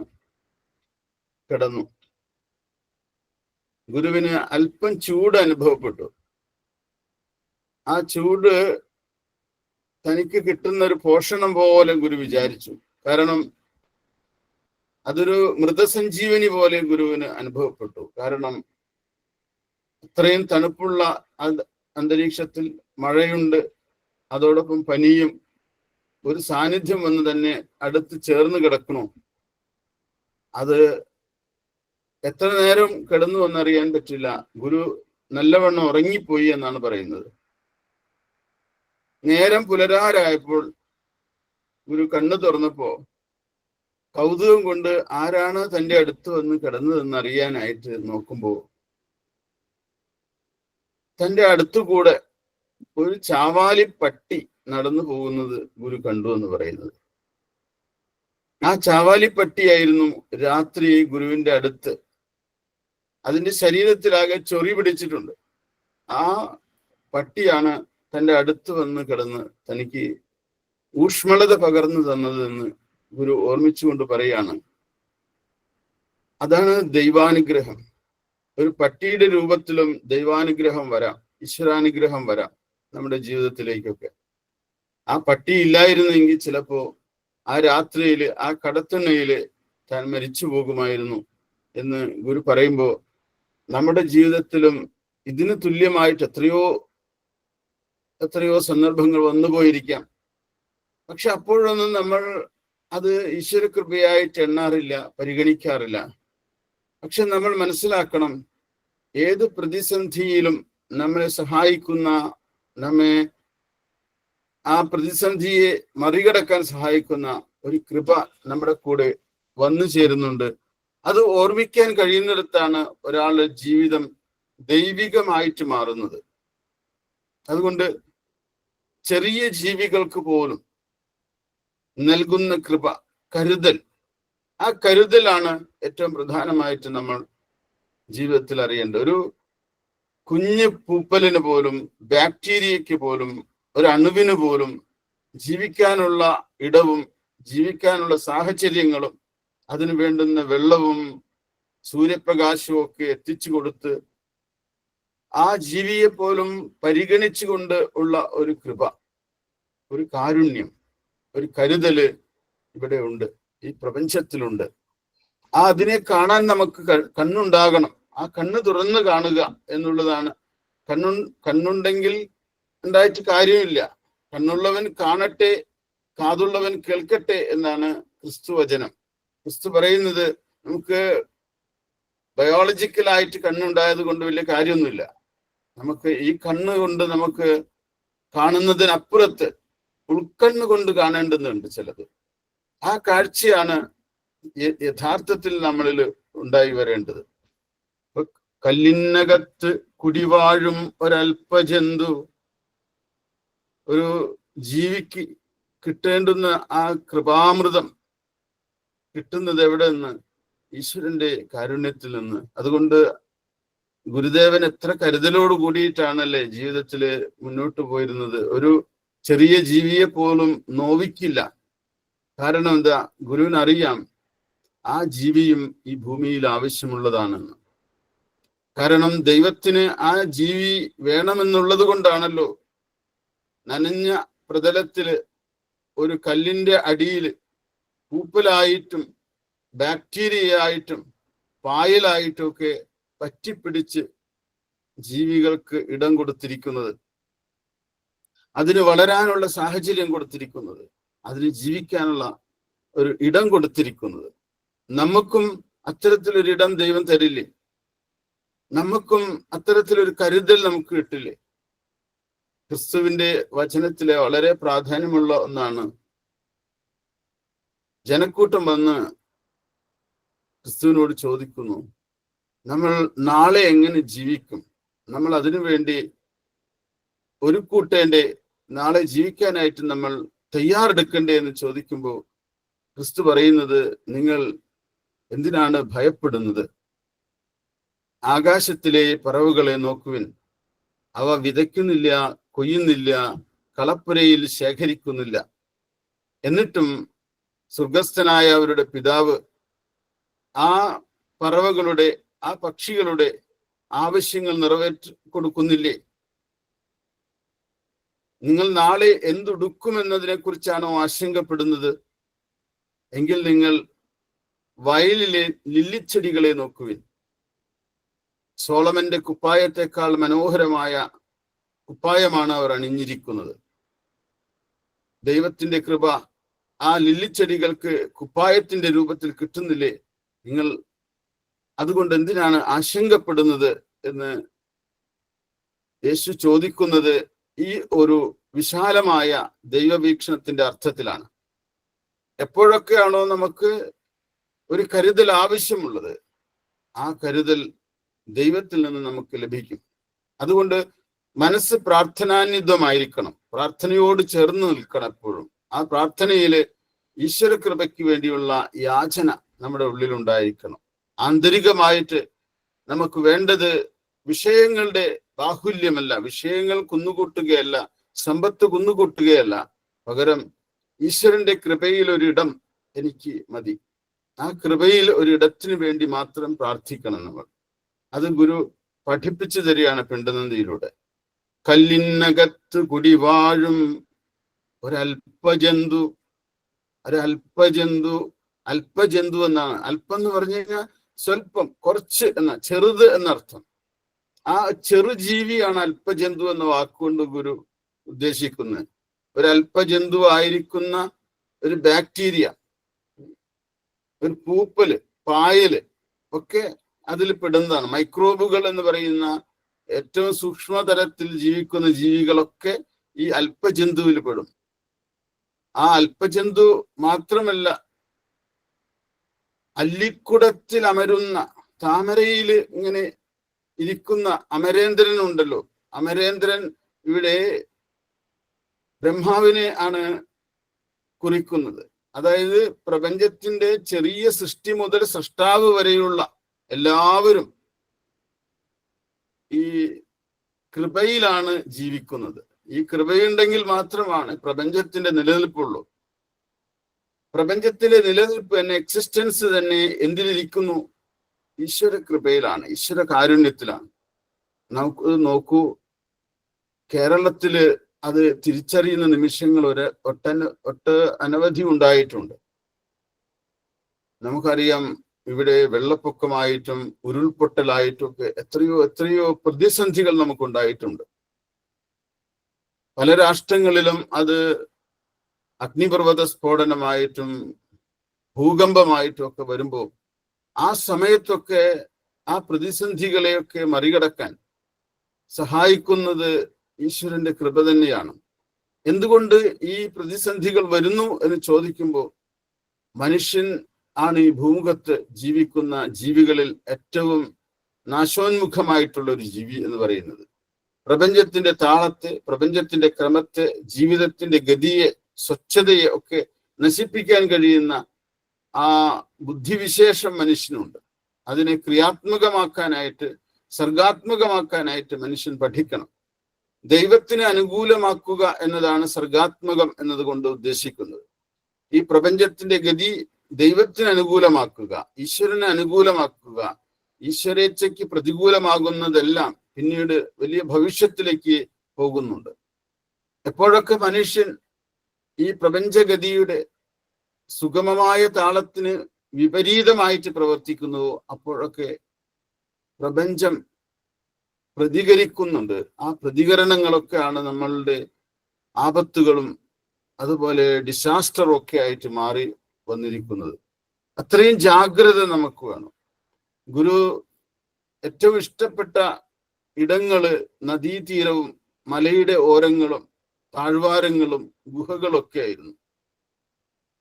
കിടന്നു. ഗുരുവിന് അല്പം ചൂട് അനുഭവപ്പെട്ടു. ആ ചൂട് തനിക്ക് കിട്ടുന്ന ഒരു പോഷണം പോലെ ഗുരു വിചാരിച്ചു. കാരണം അതൊരു മൃതസഞ്ജീവനി പോലെ ഗുരുവിന് അനുഭവപ്പെട്ടു. കാരണം അത്രയും തണുപ്പുള്ള അന്തരീക്ഷത്തിൽ മഴയുണ്ട്, അതോടൊപ്പം പനിയും, ഒരു സാന്നിധ്യം വന്ന് തന്നെ അടുത്ത് ചേർന്ന് കിടക്കണു. അത് എത്ര നേരം കിടന്നു എന്നറിയാൻ പറ്റില്ല. ഗുരു നല്ലവണ്ണം ഉറങ്ങിപ്പോയി എന്നാണ് പറയുന്നത്. നേരം പുലരാറായപ്പോൾ ഗുരു കണ്ണു തുറന്നപ്പോ കൗതുകം കൊണ്ട് ആരാണ് തന്റെ അടുത്ത് വന്ന് കിടന്നതെന്ന് അറിയാനായിട്ട് നോക്കുമ്പോ തന്റെ അടുത്തുകൂടെ ഒരു ചാവാലി പട്ടി നടന്നു പോകുന്നത് ഗുരു കണ്ടു എന്ന് പറയുന്നത്. ആ ചാവാലി പട്ടിയായിരുന്നു രാത്രി ഗുരുവിന്റെ അടുത്ത്. അതിന്റെ ശരീരത്തിലാകെ ചൊറി പിടിച്ചിട്ടുണ്ട്. ആ പട്ടിയാണ് തന്റെ അടുത്ത് വന്ന് കിടന്ന് തനിക്ക് ഊഷ്മളത പകർന്നു തന്നതെന്ന് ഗുരു ഓർമ്മിച്ചുകൊണ്ട് പറയാണ്. അതാണ് ദൈവാനുഗ്രഹം. ഒരു പട്ടിയുടെ രൂപത്തിലും ദൈവാനുഗ്രഹം വരാം, ഈശ്വരാനുഗ്രഹം വരാം നമ്മുടെ ജീവിതത്തിലേക്കൊക്കെ. ആ പട്ടി ഇല്ലായിരുന്നെങ്കിൽ ചിലപ്പോ ആ രാത്രിയില് ആ കടത്തിണ്ണയില് താൻ മരിച്ചു പോകുമായിരുന്നു എന്ന് ഗുരു പറയുമ്പോൾ നമ്മുടെ ജീവിതത്തിലും ഇതിന് തുല്യമായിട്ട് എത്രയോ സന്ദർഭങ്ങൾ വന്നുപോയിരിക്കാം. പക്ഷെ അപ്പോഴൊന്നും നമ്മൾ അത് ഈശ്വരകൃപയായിട്ട് എണ്ണാറില്ല, പരിഗണിക്കാറില്ല. പക്ഷെ നമ്മൾ മനസ്സിലാക്കണം, ഏത് പ്രതിസന്ധിയിലും നമ്മളെ സഹായിക്കുന്ന, നമ്മെ ആ പ്രതിസന്ധിയെ മറികടക്കാൻ സഹായിക്കുന്ന ഒരു കൃപ നമ്മുടെ കൂടെ വന്നു ചേരുന്നുണ്ട്. അത് ഓർമ്മിക്കാൻ കഴിയുന്നിടത്താണ് ഒരാളുടെ ജീവിതം ദൈവികമായിട്ട് മാറുന്നത്. അതുകൊണ്ട് ചെറിയ ജീവികൾക്ക് പോലും നൽകുന്ന കൃപ, കരുതൽ, ആ കരുതലാണ് ഏറ്റവും പ്രധാനമായിട്ട് നമ്മൾ ജീവിതത്തിൽ അറിയേണ്ടത്. ഒരു കുഞ്ഞു പൂപ്പലിന് പോലും, ബാക്ടീരിയയ്ക്ക് പോലും, ഒരു അണുവിന് പോലും ജീവിക്കാനുള്ള ഇടവും ജീവിക്കാനുള്ള സാഹചര്യങ്ങളും അതിനു വേണ്ടുന്ന വെള്ളവും സൂര്യപ്രകാശവും ഒക്കെ എത്തിച്ചു കൊടുത്ത് ആ ജീവിയെ പോലും പരിഗണിച്ചുകൊണ്ട് ഉള്ള ഒരു കൃപ, ഒരു കാരുണ്യം, ഒരു കരുതല് ഇവിടെ ഉണ്ട്, ഈ പ്രപഞ്ചത്തിലുണ്ട്. അതിനെ കാണാൻ നമുക്ക് കണ്ണുണ്ടാകണം. ആ കണ്ണ് തുറന്ന് കാണുക എന്നുള്ളതാണ്. കണ്ണുണ്ടെങ്കിൽ ഉണ്ടായിട്ട് കാര്യമില്ല. കണ്ണുള്ളവൻ കാണട്ടെ, കാതുള്ളവൻ കേൾക്കട്ടെ എന്നാണ് ക്രിസ്തു വചനം. ക്രിസ്തു പറയുന്നത് നമുക്ക് ബയോളജിക്കലായിട്ട് കണ്ണുണ്ടായത് കൊണ്ട് വലിയ കാര്യമൊന്നുമില്ല. നമുക്ക് ഈ കണ്ണ് കൊണ്ട് നമുക്ക് കാണുന്നതിനപ്പുറത്ത് ഉൾക്കണ്ണുകൊണ്ട് കാണേണ്ടുന്നുണ്ട് ചിലത്. ആ കാഴ്ചയാണ് യഥാർത്ഥത്തിൽ നമ്മളിൽ ഉണ്ടായി വരേണ്ടത്. കല്ലിനകത്ത് കുടിവാഴും ഒരൽപ്പജന്തു, ഒരു ജീവിക്ക് കിട്ടേണ്ടുന്ന ആ കൃപാമൃതം കിട്ടുന്നത് എവിടെ നിന്ന്? ഈശ്വരന്റെ കാരുണ്യത്തിൽ നിന്ന്. അതുകൊണ്ട് ഗുരുദേവൻ എത്ര കരുതലോട് കൂടിയിട്ടാണല്ലേ ജീവിതത്തില് മുന്നോട്ട് പോയിരുന്നത്. ഒരു ചെറിയ ജീവിയെ പോലും നോവിക്കില്ല. കാരണം എന്താ? ഗുരുവിനറിയാം ആ ജീവിയും ഈ ഭൂമിയിൽ ആവശ്യമുള്ളതാണെന്ന്. കാരണം ദൈവത്തിന് ആ ജീവി വേണമെന്നുള്ളത് കൊണ്ടാണല്ലോ നനഞ്ഞ പ്രതലത്തില് ഒരു കല്ലിന്റെ അടിയിൽ പൂപ്പലായിട്ടും ബാക്ടീരിയയായിട്ടും പായലായിട്ടും ഒക്കെ പറ്റിപ്പിടിച്ച് ജീവികൾക്ക് ഇടം കൊടുത്തിരിക്കുന്നത്, അതിന് വളരാനുള്ള സാഹചര്യം കൊടുത്തിരിക്കുന്നത്, അതിന് ജീവിക്കാനുള്ള ഒരു ഇടം കൊടുത്തിരിക്കുന്നത്. നമുക്കും അത്തരത്തിലൊരിടം ദൈവം തരില്ലേ? നമുക്കും അത്തരത്തിലൊരു കരുതൽ നമുക്ക് കിട്ടില്ലേ? ക്രിസ്തുവിന്റെ വചനത്തിലെ വളരെ പ്രാധാന്യമുള്ള ഒന്നാണ്. ജനക്കൂട്ടം വന്ന് ക്രിസ്തുവിനോട് ചോദിക്കുന്നു, നമ്മൾ നാളെ എങ്ങനെ ജീവിക്കും? നമ്മൾ അതിനു വേണ്ടി ഒരു കൂട്ടേണ്ടേ? നാളെ ജീവിക്കാനായിട്ട് നമ്മൾ തയ്യാറെടുക്കണ്ടേ എന്ന് ചോദിക്കുമ്പോൾ ക്രിസ്തു പറയുന്നത്, നിങ്ങൾ എന്തിനാണ് ഭയപ്പെടുന്നത്? ആകാശത്തിലെ പറവുകളെ നോക്കുവിൻ. അവ വിതയ്ക്കുന്നില്ല, കൊയ്യുന്നില്ല, കളപ്പുരയിൽ ശേഖരിക്കുന്നില്ല. എന്നിട്ടും സ്വർഗസ്ഥനായ അവരുടെ പിതാവ് ആ പറവകളുടെ, ആ പക്ഷികളുടെ ആവശ്യങ്ങൾ നിറവേറ്റി കൊടുക്കുന്നില്ലേ? നിങ്ങൾ നാളെ എന്തുടുക്കുമെന്നതിനെ കുറിച്ചാണോ ആശങ്കപ്പെടുന്നത്? എങ്കിൽ നിങ്ങൾ വയലിലെ ലില്ലിച്ചെടികളെ നോക്കുവിൻ. സോളമന്റെ കുപ്പായത്തെക്കാൾ മനോഹരമായ കുപ്പായമാണ് അവർ അണിഞ്ഞിരിക്കുന്നത്. ദൈവത്തിന്റെ കൃപ ആ ലില്ലിച്ചെടികൾക്ക് കുപ്പായത്തിന്റെ രൂപത്തിൽ കിട്ടുന്നില്ലേ? നിങ്ങൾ അതുകൊണ്ട് എന്തിനാണ് ആശങ്കപ്പെടുന്നത് എന്ന് യേശു ചോദിക്കുന്നത് ഈ ഒരു വിശാലമായ ദൈവവീക്ഷണത്തിന്റെ അർത്ഥത്തിലാണ്. എപ്പോഴൊക്കെയാണോ നമുക്ക് ഒരു കരുതൽ ആവശ്യമുള്ളത്, ആ കരുതൽ ദൈവത്തിൽ നിന്ന് നമുക്ക് ലഭിക്കും. അതുകൊണ്ട് മനസ്സ് പ്രാർത്ഥനാന്വിതമായിരിക്കണം, പ്രാർത്ഥനയോട് ചേർന്ന് നിൽക്കണം എപ്പോഴും. ആ പ്രാർത്ഥനയില് ഈശ്വര കൃപയ്ക്ക് വേണ്ടിയുള്ള യാചന നമ്മുടെ ഉള്ളിൽ ഉണ്ടായിരിക്കണം. ആന്തരികമായിട്ട് നമുക്ക് വേണ്ടത് വിഷയങ്ങളുടെ ബാഹുല്യമല്ല, വിഷയങ്ങൾ കുന്നുകൂട്ടുകയല്ല, സമ്പത്ത് കുന്നുകൂട്ടുകയല്ല. പകരം ഈശ്വരന്റെ കൃപയിൽ ഒരിടം എനിക്ക് മതി. ആ കൃപയിൽ ഒരിടത്തിന് വേണ്ടി മാത്രം പ്രാർത്ഥിക്കണം നമ്മൾ. അത് ഗുരു പഠിപ്പിച്ചു തരികയാണ് പിണ്ടനന്ദിയിലൂടെ. കല്ലിനകത്ത് കുടിവാഴും ഒരൽപ്പജന്തു, അല്പജന്തു എന്നാണ്. അല്പം എന്ന് പറഞ്ഞു കഴിഞ്ഞാൽ സ്വല്പം, കുറച്ച് എന്ന, ചെറുത് എന്നർത്ഥം. ആ ചെറുജീവിയാണ് അല്പജന്തു എന്ന വാക്കുകൊണ്ട് ഗുരു ഉദ്ദേശിക്കുന്നത്. ഒരു അല്പജന്തു ആയിരിക്കുന്ന ഒരു ബാക്ടീരിയ, ഒരു പൂപ്പല്, പായല് ഒക്കെ അതിൽ പെടുന്നതാണ്. മൈക്രോബുകൾ എന്ന് പറയുന്ന ഏറ്റവും സൂക്ഷ്മതലത്തിൽ ജീവിക്കുന്ന ജീവികളൊക്കെ ഈ അല്പജന്തുവിൽ പെടും. ആ അല്പജന്തു മാത്രമല്ല, അല്ലിക്കുടത്തിൽ അമരുന്ന, താമരയിൽ ഇങ്ങനെ ഇരിക്കുന്ന അമരേന്ദ്രൻ ഉണ്ടല്ലോ. അമരേന്ദ്രൻ ഇവിടെ ബ്രഹ്മാവിനെ ആണ് കുറിക്കുന്നത്. അതായത് പ്രപഞ്ചത്തിന്റെ ചെറിയ സൃഷ്ടി മുതൽ സൃഷ്ടാവ് വരെയുള്ള എല്ലാവരും ഈ കൃപയിലാണ് ജീവിക്കുന്നത്. ഈ കൃപയുണ്ടെങ്കിൽ മാത്രമാണ് പ്രപഞ്ചത്തിന്റെ നിലനിൽപ്പുള്ളൂ. പ്രപഞ്ചത്തിലെ നിലനിൽപ്പ് തന്നെ, എക്സിസ്റ്റൻസ് തന്നെ എന്തിലിരിക്കുന്നു? ഈശ്വര കൃപയിലാണ്, ഈശ്വര കാരുണ്യത്തിലാണ്. നമുക്ക് നോക്കൂ, കേരളത്തില് അത് തിരിച്ചറിയുന്ന നിമിഷങ്ങൾ അനവധി ഉണ്ടായിട്ടുണ്ട്. നമുക്കറിയാം, ഇവിടെ വെള്ളപ്പൊക്കമായിട്ടും ഉരുൾപൊട്ടലായിട്ടും ഒക്കെ എത്രയോ പ്രതിസന്ധികൾ നമുക്കുണ്ടായിട്ടുണ്ട്. പല രാഷ്ട്രങ്ങളിലും അത് അഗ്നിപർവ്വത സ്ഫോടനമായിട്ടും ഭൂകമ്പമായിട്ടും ഒക്കെ വരുമ്പോൾ ആ സമയത്തൊക്കെ ആ പ്രതിസന്ധികളെയൊക്കെ മറികടക്കാൻ സഹായിക്കുന്നത് ഈശ്വരന്റെ കൃപ തന്നെയാണ്. എന്തുകൊണ്ട് ഈ പ്രതിസന്ധികൾ വരുന്നു എന്ന് ചോദിക്കുമ്പോൾ, മനുഷ്യൻ ആണ് ഈ ഭൂമുഖത്ത് ജീവിക്കുന്ന ജീവികളിൽ ഏറ്റവും നാശോന്മുഖമായിട്ടുള്ള ഒരു ജീവി എന്ന് പറയുന്നത്. പ്രപഞ്ചത്തിന്റെ താളത്തെ, പ്രപഞ്ചത്തിന്റെ ക്രമത്തെ, ജീവിതത്തിന്റെ ഗതിയെ, സ്വച്ഛതയെ ഒക്കെ നശിപ്പിക്കാൻ കഴിയുന്ന ആ ബുദ്ധിവിശേഷം മനുഷ്യനുണ്ട്. അതിനെ ക്രിയാത്മകമാക്കാനായിട്ട്, സർഗാത്മകമാക്കാനായിട്ട് മനുഷ്യൻ പഠിക്കണം. ദൈവത്തിന് അനുകൂലമാക്കുക എന്നതാണ് സർഗാത്മകം എന്നതുകൊണ്ട് ഉദ്ദേശിക്കുന്നത്. ഈ പ്രപഞ്ചത്തിന്റെ ഗതി ദൈവത്തിന് അനുകൂലമാക്കുക, ഈശ്വരന് അനുകൂലമാക്കുക. ഈശ്വരേച്ഛയ്ക്ക് പ്രതികൂലമാകുന്നതെല്ലാം പിന്നീട് വലിയ ഭവിഷ്യത്തിലേക്ക് പോകുന്നുണ്ട്. എപ്പോഴൊക്കെ മനുഷ്യൻ ഈ പ്രപഞ്ചഗതിയുടെ സുഗമമായ താളത്തിന് വിപരീതമായിട്ട് പ്രവർത്തിക്കുന്നുവോ അപ്പോഴൊക്കെ പ്രപഞ്ചം പ്രതികരിക്കുന്നുണ്ട്. ആ പ്രതികരണങ്ങളൊക്കെയാണ് നമ്മളുടെ ആപത്തുകളും അതുപോലെ ഡിസാസ്റ്ററും ഒക്കെ ആയിട്ട് മാറി വന്നിരിക്കുന്നത്. അത്രയും ജാഗ്രത നമുക്ക് വേണം. ഗുരു ഏറ്റവും ഇഷ്ടപ്പെട്ട ഇടങ്ങള് നദീതീരവും മലയുടെ ഓരങ്ങളും താഴ്വാരങ്ങളും ഗുഹകളൊക്കെ ആയിരുന്നു.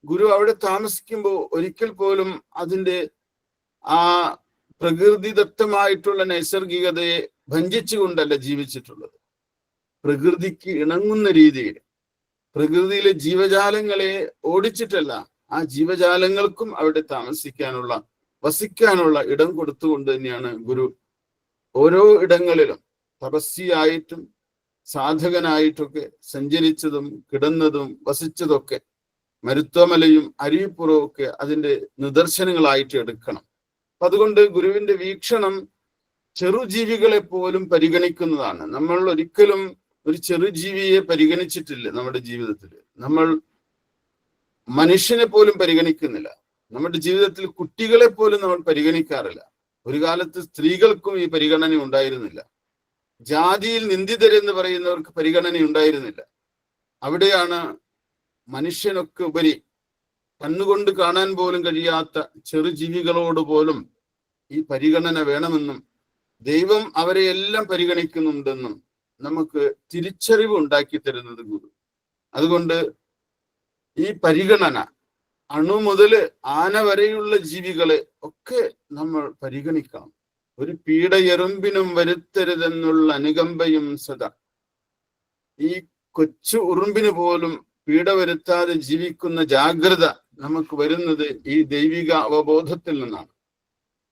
ഗുരു അവിടെ താമസിക്കുമ്പോൾ ഒരിക്കൽ പോലും അതിൻ്റെ ആ പ്രകൃതിദത്തമായിട്ടുള്ള നൈസർഗികതയെ ഭഞ്ജിച്ചുകൊണ്ടല്ല ജീവിച്ചിട്ടുള്ളത്. പ്രകൃതിക്ക് ഇണങ്ങുന്ന രീതിയിൽ പ്രകൃതിയിലെ ജീവജാലങ്ങളെ ഓടിച്ചിട്ടല്ല, ആ ജീവജാലങ്ങൾക്കും അവിടെ താമസിക്കാനുള്ള, വസിക്കാനുള്ള ഇടം കൊടുത്തുകൊണ്ട് തന്നെയാണ് ഗുരു ഓരോ ഇടങ്ങളിലും തപസ്വിയായിട്ടും സാധകനായിട്ടൊക്കെ സഞ്ചരിച്ചതും കിടന്നതും വസിച്ചതൊക്കെ. മരുത്വമലയും അരുവിപ്പുറവും ഒക്കെ അതിൻ്റെ നിദർശനങ്ങളായിട്ട് എടുക്കണം. അപ്പൊ അതുകൊണ്ട് ഗുരുവിന്റെ വീക്ഷണം ചെറുജീവികളെ പോലും പരിഗണിക്കുന്നതാണ്. നമ്മൾ ഒരിക്കലും ഒരു ചെറുജീവിയെ പരിഗണിച്ചിട്ടില്ല നമ്മുടെ ജീവിതത്തിൽ. നമ്മൾ മനുഷ്യനെ പോലും പരിഗണിക്കുന്നില്ല. നമ്മുടെ ജീവിതത്തിൽ കുട്ടികളെ പോലും നമ്മൾ പരിഗണിക്കാറില്ല. ഒരു കാലത്ത് സ്ത്രീകൾക്കും ഈ പരിഗണന ഉണ്ടായിരുന്നില്ല. ജാതിയിൽ നിന്ദിതരെന്ന് പറയുന്നവർക്ക് പരിഗണന ഉണ്ടായിരുന്നില്ല. അവിടെയാണ് മനുഷ്യനൊക്കെ ഉപരി കണ്ണുകൊണ്ട് കാണാൻ പോലും കഴിയാത്ത ചെറുജീവികളോട് പോലും ഈ പരിഗണന വേണമെന്നും ദൈവം അവരെ എല്ലാം പരിഗണിക്കുന്നുണ്ടെന്നും നമുക്ക് തിരിച്ചറിവ് ഉണ്ടാക്കി തരുന്നത് ഗുരു. അതുകൊണ്ട് ഈ പരിഗണന അണു മുതൽ ആന വരെയുള്ള ജീവികളെ ഒക്കെ നമ്മൾ പരിഗണിക്കണം. ഒരു പീഡയെറുമ്പിനും വരുത്തരുതെന്നുള്ള അനുകമ്പയും സദാ. ഈ കൊച്ചു ഉറുമ്പിന് പോലും പീഡ വരുത്താതെ ജീവിക്കുന്ന ജാഗ്രത നമുക്ക് വരുന്നത് ഈ ദൈവിക അവബോധത്തിൽ നിന്നാണ്.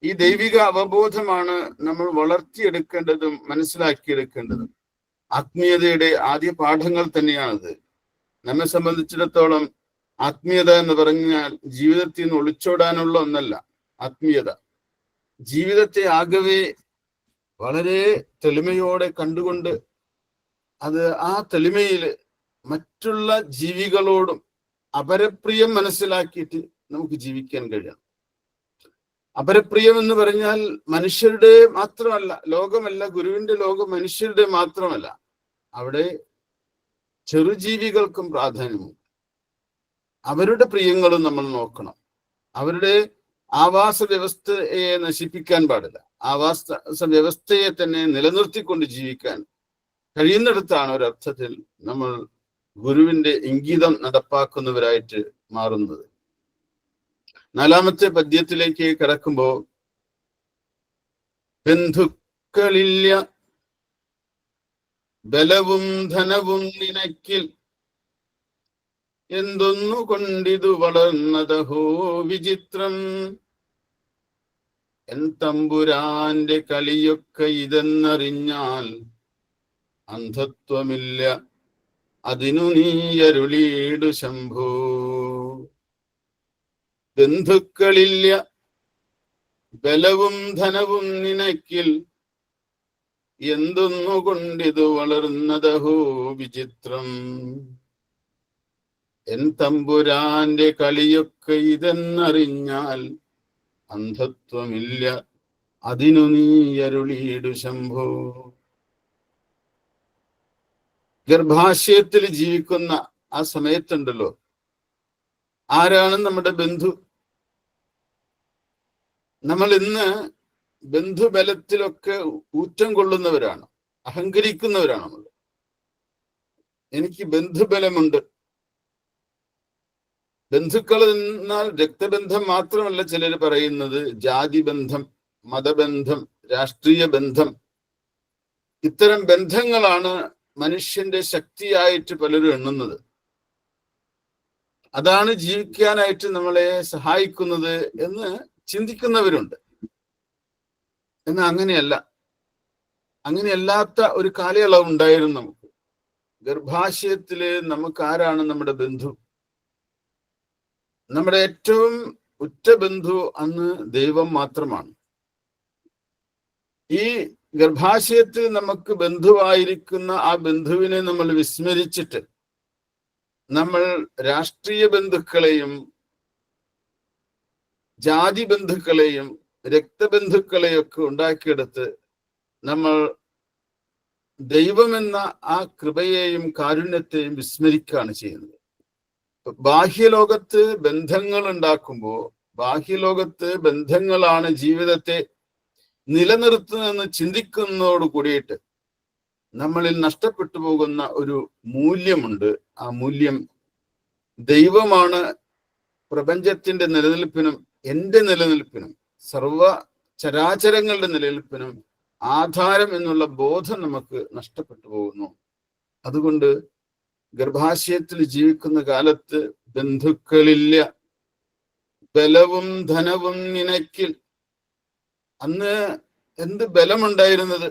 ഈ ദൈവിക അവബോധമാണ് നമ്മൾ വളർത്തിയെടുക്കേണ്ടതും മനസ്സിലാക്കിയെടുക്കേണ്ടതും. ആത്മീയതയുടെ ആദ്യ പാഠങ്ങൾ തന്നെയാണിത്. നമ്മെ സംബന്ധിച്ചിടത്തോളം ആത്മീയത എന്ന് പറഞ്ഞാൽ ജീവിതത്തിൽ നിന്ന് ഒളിച്ചോടാനുള്ള ഒന്നല്ല. ആത്മീയത ജീവിതത്തെ ആകവേ വളരെ തെളിമയോടെ കണ്ടുകൊണ്ട് അത് ആ തെളിമയിൽ മറ്റുള്ള ജീവികളോടും അപരപ്രിയം മനസ്സിലാക്കിയിട്ട് നമുക്ക് ജീവിക്കാൻ കഴിയണം. അപരപ്രിയം എന്ന് പറഞ്ഞാൽ മനുഷ്യരുടെ മാത്രമല്ല, ലോകമല്ല, ഗുരുവിന്റെ ലോകം മനുഷ്യരുടെ മാത്രമല്ല. അവിടെ ചെറുജീവികൾക്കും പ്രാധാന്യമുണ്ട്. അവരുടെ പ്രിയങ്ങളും നമ്മൾ നോക്കണം. അവരുടെ ആവാസ വ്യവസ്ഥയെ നശിപ്പിക്കാൻ പാടില്ല. ആവാസ വ്യവസ്ഥയെ തന്നെ നിലനിർത്തിക്കൊണ്ട് ജീവിക്കാൻ കഴിയുന്നിടത്താണ് ഒരർത്ഥത്തിൽ നമ്മൾ ഗുരുവിന്റെ ഇംഗിതം നടപ്പാക്കുന്നവരായിട്ട് മാറുന്നത്. നാലാമത്തെ പദ്യത്തിലേക്ക് കിടക്കുമ്പോ, ബന്ധുക്കളില്ല ബലവും ധനവും നിനക്കിൽ, എന്തൊന്നു കൊണ്ടിതു വളർന്നതഹോ വിചിത്രം. എൻ തമ്പുരാന്റെ കളിയൊക്കെ ഇതെന്നറിഞ്ഞാൽ, അന്ധത്വമില്ല അതിനു നീ അരുളീടു ശംഭോ. ബന്ധുക്കളില്ല ബലവും ധനവും നിനക്കിൽ, എന്തൊന്നു കൊണ്ടിതു വളർന്നതഹോ വിചിത്രം. എൻ തമ്പുരാന്റെ കളിയൊക്കെ ഇതെന്നറിഞ്ഞാൽ, അന്ധത്വമില്ല അതിനു നീ അരുളീടു ശംഭോ. ഗർഭാശയത്തിൽ ജീവിക്കുന്ന ആ സമയത്തുണ്ടല്ലോ, ആരാണ് നമ്മുടെ ബന്ധു? നമ്മൾ ഇന്ന് ബന്ധുബലത്തിലൊക്കെ ഊറ്റം കൊള്ളുന്നവരാണ്, അഹങ്കരിക്കുന്നവരാണ് നമ്മൾ. എനിക്ക് ബന്ധുബലമുണ്ട്. ബന്ധുക്കൾ എന്നാൽ രക്തബന്ധം മാത്രമല്ല ചിലർ പറയുന്നത്, ജാതിബന്ധം, മതബന്ധം, രാഷ്ട്രീയ ബന്ധം. ഇത്തരം ബന്ധങ്ങളാണ് മനുഷ്യന്റെ ശക്തിയായിട്ട് പലരും എണ്ണുന്നത്. അതാണ് ജീവിക്കാനായിട്ട് നമ്മളെ സഹായിക്കുന്നത് എന്ന് ചിന്തിക്കുന്നവരുണ്ട്. എന്നാൽ അങ്ങനെയല്ലാത്ത ഒരു കാലയളവ് ഉണ്ടായിരുന്നു നമുക്ക്. ഗർഭാശയത്തില് നമുക്ക് ആരാണ് നമ്മുടെ ബന്ധു? നമ്മുടെ ഏറ്റവും ഉറ്റ ബന്ധു അന്ന് ദൈവം മാത്രമാണ്. ഈ ഗർഭാശയത്തിൽ നമുക്ക് ബന്ധുവായിരിക്കുന്ന ആ ബന്ധുവിനെ നമ്മൾ വിസ്മരിച്ചിട്ട് നമ്മൾ രാഷ്ട്രീയ ബന്ധുക്കളെയും ജാതി ബന്ധുക്കളെയും രക്തബന്ധുക്കളെയൊക്കെ ഉണ്ടാക്കിയെടുത്ത് നമ്മൾ ദൈവമെന്ന ആ കൃപയെയും കാരുണ്യത്തെയും വിസ്മരിക്കുകയാണ് ചെയ്യുന്നത്. ബാഹ്യലോകത്ത് ബന്ധങ്ങൾ ഉണ്ടാക്കുമ്പോൾ, ബാഹ്യലോകത്ത് ബന്ധങ്ങളാണ് ജീവിതത്തെ നിലനിർത്തുന്നതെന്ന് ചിന്തിക്കുന്നതോട് കൂടിയിട്ട് നമ്മളിൽ നഷ്ടപ്പെട്ടു പോകുന്ന ഒരു മൂല്യമുണ്ട്. ആ മൂല്യം ദൈവമാണ് പ്രപഞ്ചത്തിന്റെ നിലനിൽപ്പിനും എൻ്റെ നിലനിൽപ്പിനും സർവ ചരാചരങ്ങളുടെ നിലനിൽപ്പിനും ആധാരം എന്നുള്ള ബോധം നമുക്ക് നഷ്ടപ്പെട്ടു പോകുന്നു. അതുകൊണ്ട് ഗർഭാശയത്തിൽ ജീവിക്കുന്ന കാലത്ത് ബന്ധുക്കളില്ല, ബലവും ധനവും നിനക്കിൽ. അന്ന് എന്ത് ബലമുണ്ടായിരുന്നത്?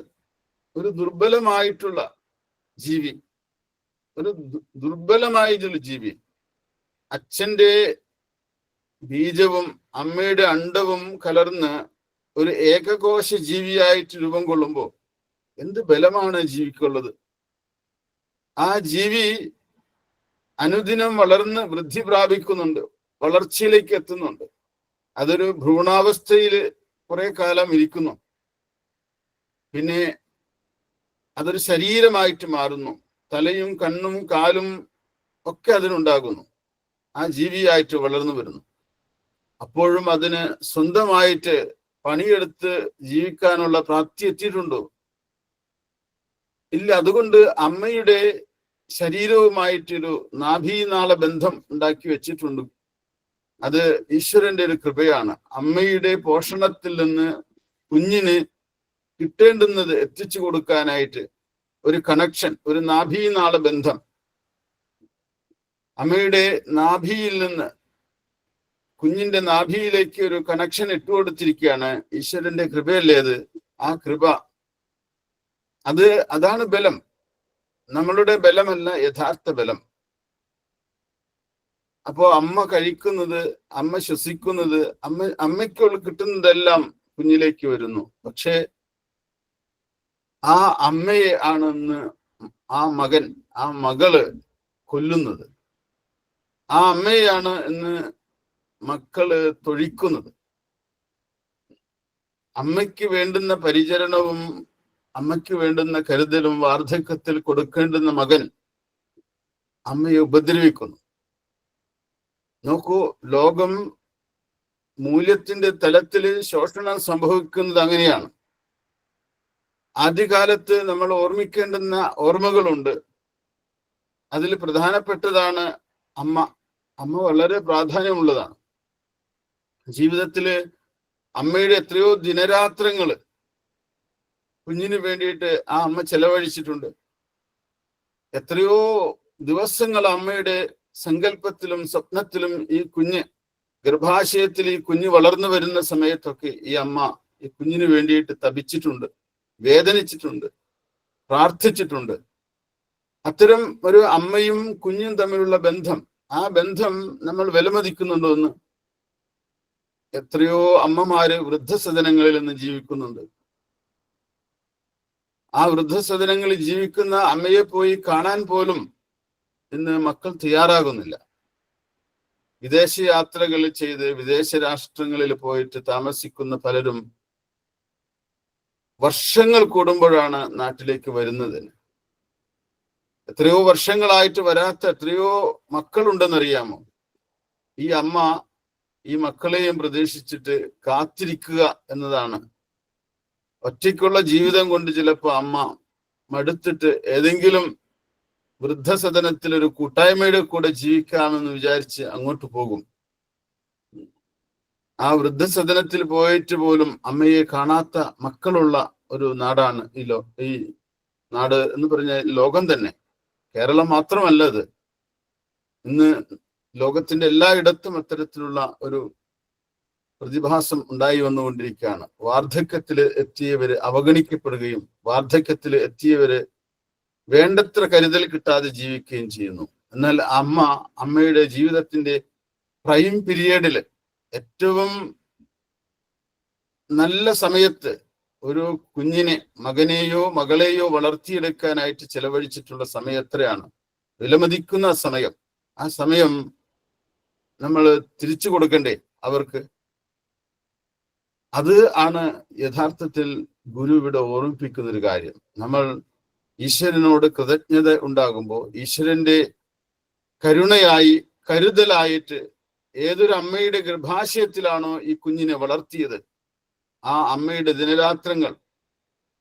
ഒരു ദുർബലമായിട്ടുള്ള ജീവി, ഒരു ദുർബലമായിട്ടുള്ള ജീവി. അച്ഛന്റെ ബീജവും അമ്മയുടെ അണ്ടവും കലർന്ന് ഒരു ഏകകോശ ജീവിയായിട്ട് രൂപം കൊള്ളുമ്പോൾ എന്ത് ബലമാണ് ജീവിക്കുള്ളത്? ആ ജീവി അനുദിനം വളർന്ന് വൃദ്ധി പ്രാപിക്കുന്നുണ്ട്, വളർച്ചയിലേക്ക് എത്തുന്നുണ്ട്. അതൊരു ഭ്രൂണാവസ്ഥയിൽ കുറെ കാലം ഇരിക്കുന്നു, പിന്നെ അതൊരു ശരീരമായിട്ട് മാറുന്നു. തലയും കണ്ണും കാലും ഒക്കെ അതിനുണ്ടാകുന്നു. ആ ജീവിയായിട്ട് വളർന്നു വരുന്നു. അപ്പോഴും അതിന് സ്വന്തമായിട്ട് പണിയെടുത്ത് ജീവിക്കാനുള്ള പ്രാപ്തി എത്തിയിട്ടുണ്ടോ? ഇല്ല. അതുകൊണ്ട് അമ്മയുടെ ശരീരവുമായിട്ടൊരു നാഭീനാള ബന്ധം ഉണ്ടാക്കി വെച്ചിട്ടുണ്ട്. അത് ഈശ്വരന്റെ ഒരു കൃപയാണ്. അമ്മയുടെ പോഷണത്തിൽ നിന്ന് കുഞ്ഞിന് കിട്ടേണ്ടുന്നത് എത്തിച്ചു കൊടുക്കാനായിട്ട് ഒരു കണക്ഷൻ, ഒരു നാഭീനാള ബന്ധം അമ്മയുടെ നാഭിയിൽ നിന്ന് കുഞ്ഞിന്റെ നാഭിയിലേക്ക് ഒരു കണക്ഷൻ ഇട്ടുകൊടുത്തിരിക്കുകയാണ്. ഈശ്വരന്റെ കൃപയല്ലേ അത്? ആ കൃപ അതാണ് ബലം. നമ്മളുടെ ബലമല്ല യഥാർത്ഥ ബലം. അപ്പോ അമ്മ കഴിക്കുന്നത്, അമ്മ ശ്വസിക്കുന്നത്, അമ്മയ്ക്കുള്ള കിട്ടുന്നതെല്ലാം കുഞ്ഞിലേക്ക് വരുന്നു. പക്ഷെ ആ അമ്മയെ ആണെന്ന് ആ മകൻ, ആ മകള് കൊല്ലുന്നത്. ആ അമ്മയാണ് എന്ന് മക്കള് തൊഴിക്കുന്നത്. അമ്മയ്ക്ക് വേണ്ടുന്ന പരിചരണവും അമ്മയ്ക്ക് വേണ്ടുന്ന കരുതലും വാർദ്ധക്യത്തിൽ കൊടുക്കേണ്ടുന്ന മകൻ അമ്മയെ ഉപദ്രവിക്കുന്നു. നോക്കൂ, ലോകം മൂല്യത്തിന്റെ തലത്തിൽ ശോഷണം സംഭവിക്കുന്നത് അങ്ങനെയാണ്. ആദ്യകാലത്ത് നമ്മൾ ഓർമ്മിക്കേണ്ടുന്ന ഓർമ്മകളുണ്ട്. അതിൽ പ്രധാനപ്പെട്ടതാണ് അമ്മ. അമ്മ വളരെ പ്രാധാന്യമുള്ളതാണ്. ജീവിതത്തില് അമ്മയുടെ എത്രയോ ദിനരാത്രങ്ങള് കുഞ്ഞിന് വേണ്ടിയിട്ട് ആ അമ്മ ചെലവഴിച്ചിട്ടുണ്ട്. എത്രയോ ദിവസങ്ങൾ അമ്മയുടെ സങ്കല്പത്തിലും സ്വപ്നത്തിലും ഈ കുഞ്ഞ് ഗർഭാശയത്തിൽ ഈ കുഞ്ഞ് വളർന്നു വരുന്ന സമയത്തൊക്കെ ഈ അമ്മ ഈ കുഞ്ഞിന് വേണ്ടിയിട്ട് തപിച്ചിട്ടുണ്ട്, വേദനിച്ചിട്ടുണ്ട്, പ്രാർത്ഥിച്ചിട്ടുണ്ട്. അത്തരം ഒരു അമ്മയും കുഞ്ഞും തമ്മിലുള്ള ബന്ധം, ആ ബന്ധം നമ്മൾ വിലമതിക്കുന്നുണ്ടോ എന്ന്? എത്രയോ അമ്മമാര് വൃദ്ധസദനങ്ങളിൽ നിന്ന് ജീവിക്കുന്നുണ്ട്. ആ വൃദ്ധസദനങ്ങളിൽ ജീവിക്കുന്ന അമ്മയെ പോയി കാണാൻ പോലും ഇന്ന് മക്കൾ തയ്യാറാകുന്നില്ല. വിദേശ യാത്രകൾ ചെയ്ത് വിദേശ രാഷ്ട്രങ്ങളിൽ പോയിട്ട് താമസിക്കുന്ന പലരും വർഷങ്ങൾ കൂടുമ്പോഴാണ് നാട്ടിലേക്ക് വരുന്നത്. എത്രയോ വർഷങ്ങളായിട്ട് വരാത്ത എത്രയോ മക്കളുണ്ടെന്നറിയാമോ? ഈ അമ്മ ഈ മക്കളെയും പ്രതീക്ഷിച്ചിട്ട് കാത്തിരിക്കുക എന്നതാണ്. ഒറ്റയ്ക്കുള്ള ജീവിതം കൊണ്ട് ചിലപ്പോൾ അമ്മ മടുത്തിട്ട് ഏതെങ്കിലും വൃദ്ധസദനത്തിൽ ഒരു കൂട്ടായ്മയുടെ കൂടെ ജീവിക്കാമെന്ന് വിചാരിച്ച് അങ്ങോട്ട് പോകും. ആ വൃദ്ധസദനത്തിൽ പോയിട്ട് പോലും അമ്മയെ കാണാത്ത മക്കളുള്ള ഒരു നാടാണ് ഈ നാട് എന്ന് പറഞ്ഞ ലോകം തന്നെ. കേരളം മാത്രമല്ല അത്. ഇന്ന് ലോകത്തിന്റെ എല്ലായിടത്തും അത്തരത്തിലുള്ള ഒരു പ്രതിഭാസം ഉണ്ടായി വന്നുകൊണ്ടിരിക്കുകയാണ്. വാർദ്ധക്യത്തിൽ എത്തിയവര് അവഗണിക്കപ്പെടുകയും വാർദ്ധക്യത്തിൽ എത്തിയവര് വേണ്ടത്ര കരുതൽ കിട്ടാതെ ജീവിക്കുകയും ചെയ്യുന്നു. എന്നാൽ അമ്മയുടെ ജീവിതത്തിന്റെ പ്രൈം പീരിയഡില് ഏറ്റവും നല്ല സമയത്ത് ഒരു കുഞ്ഞിനെ, മകനെയോ മകളെയോ വളർത്തിയെടുക്കാനായിട്ട് ചെലവഴിച്ചിട്ടുള്ള സമയം എത്രയാണ്? വിലമതിക്കുന്ന സമയം. ആ സമയം നമ്മൾ തിരിച്ചു കൊടുക്കണ്ടേ അവർക്ക്? അത് ആണ് യഥാർത്ഥത്തിൽ ഗുരു ഇവിടെ ഓർമ്മിപ്പിക്കുന്ന ഒരു കാര്യം. നമ്മൾ ഈശ്വരനോട് കൃതജ്ഞത ഉണ്ടാകുമ്പോൾ, ഈശ്വരന്റെ കരുണയായി കരുതലായിട്ട് ഏതൊരു അമ്മയുടെ ഗർഭാശയത്തിലാണോ ഈ കുഞ്ഞിനെ വളർത്തിയത്, ആ അമ്മയുടെ ദിനരാത്രങ്ങൾ,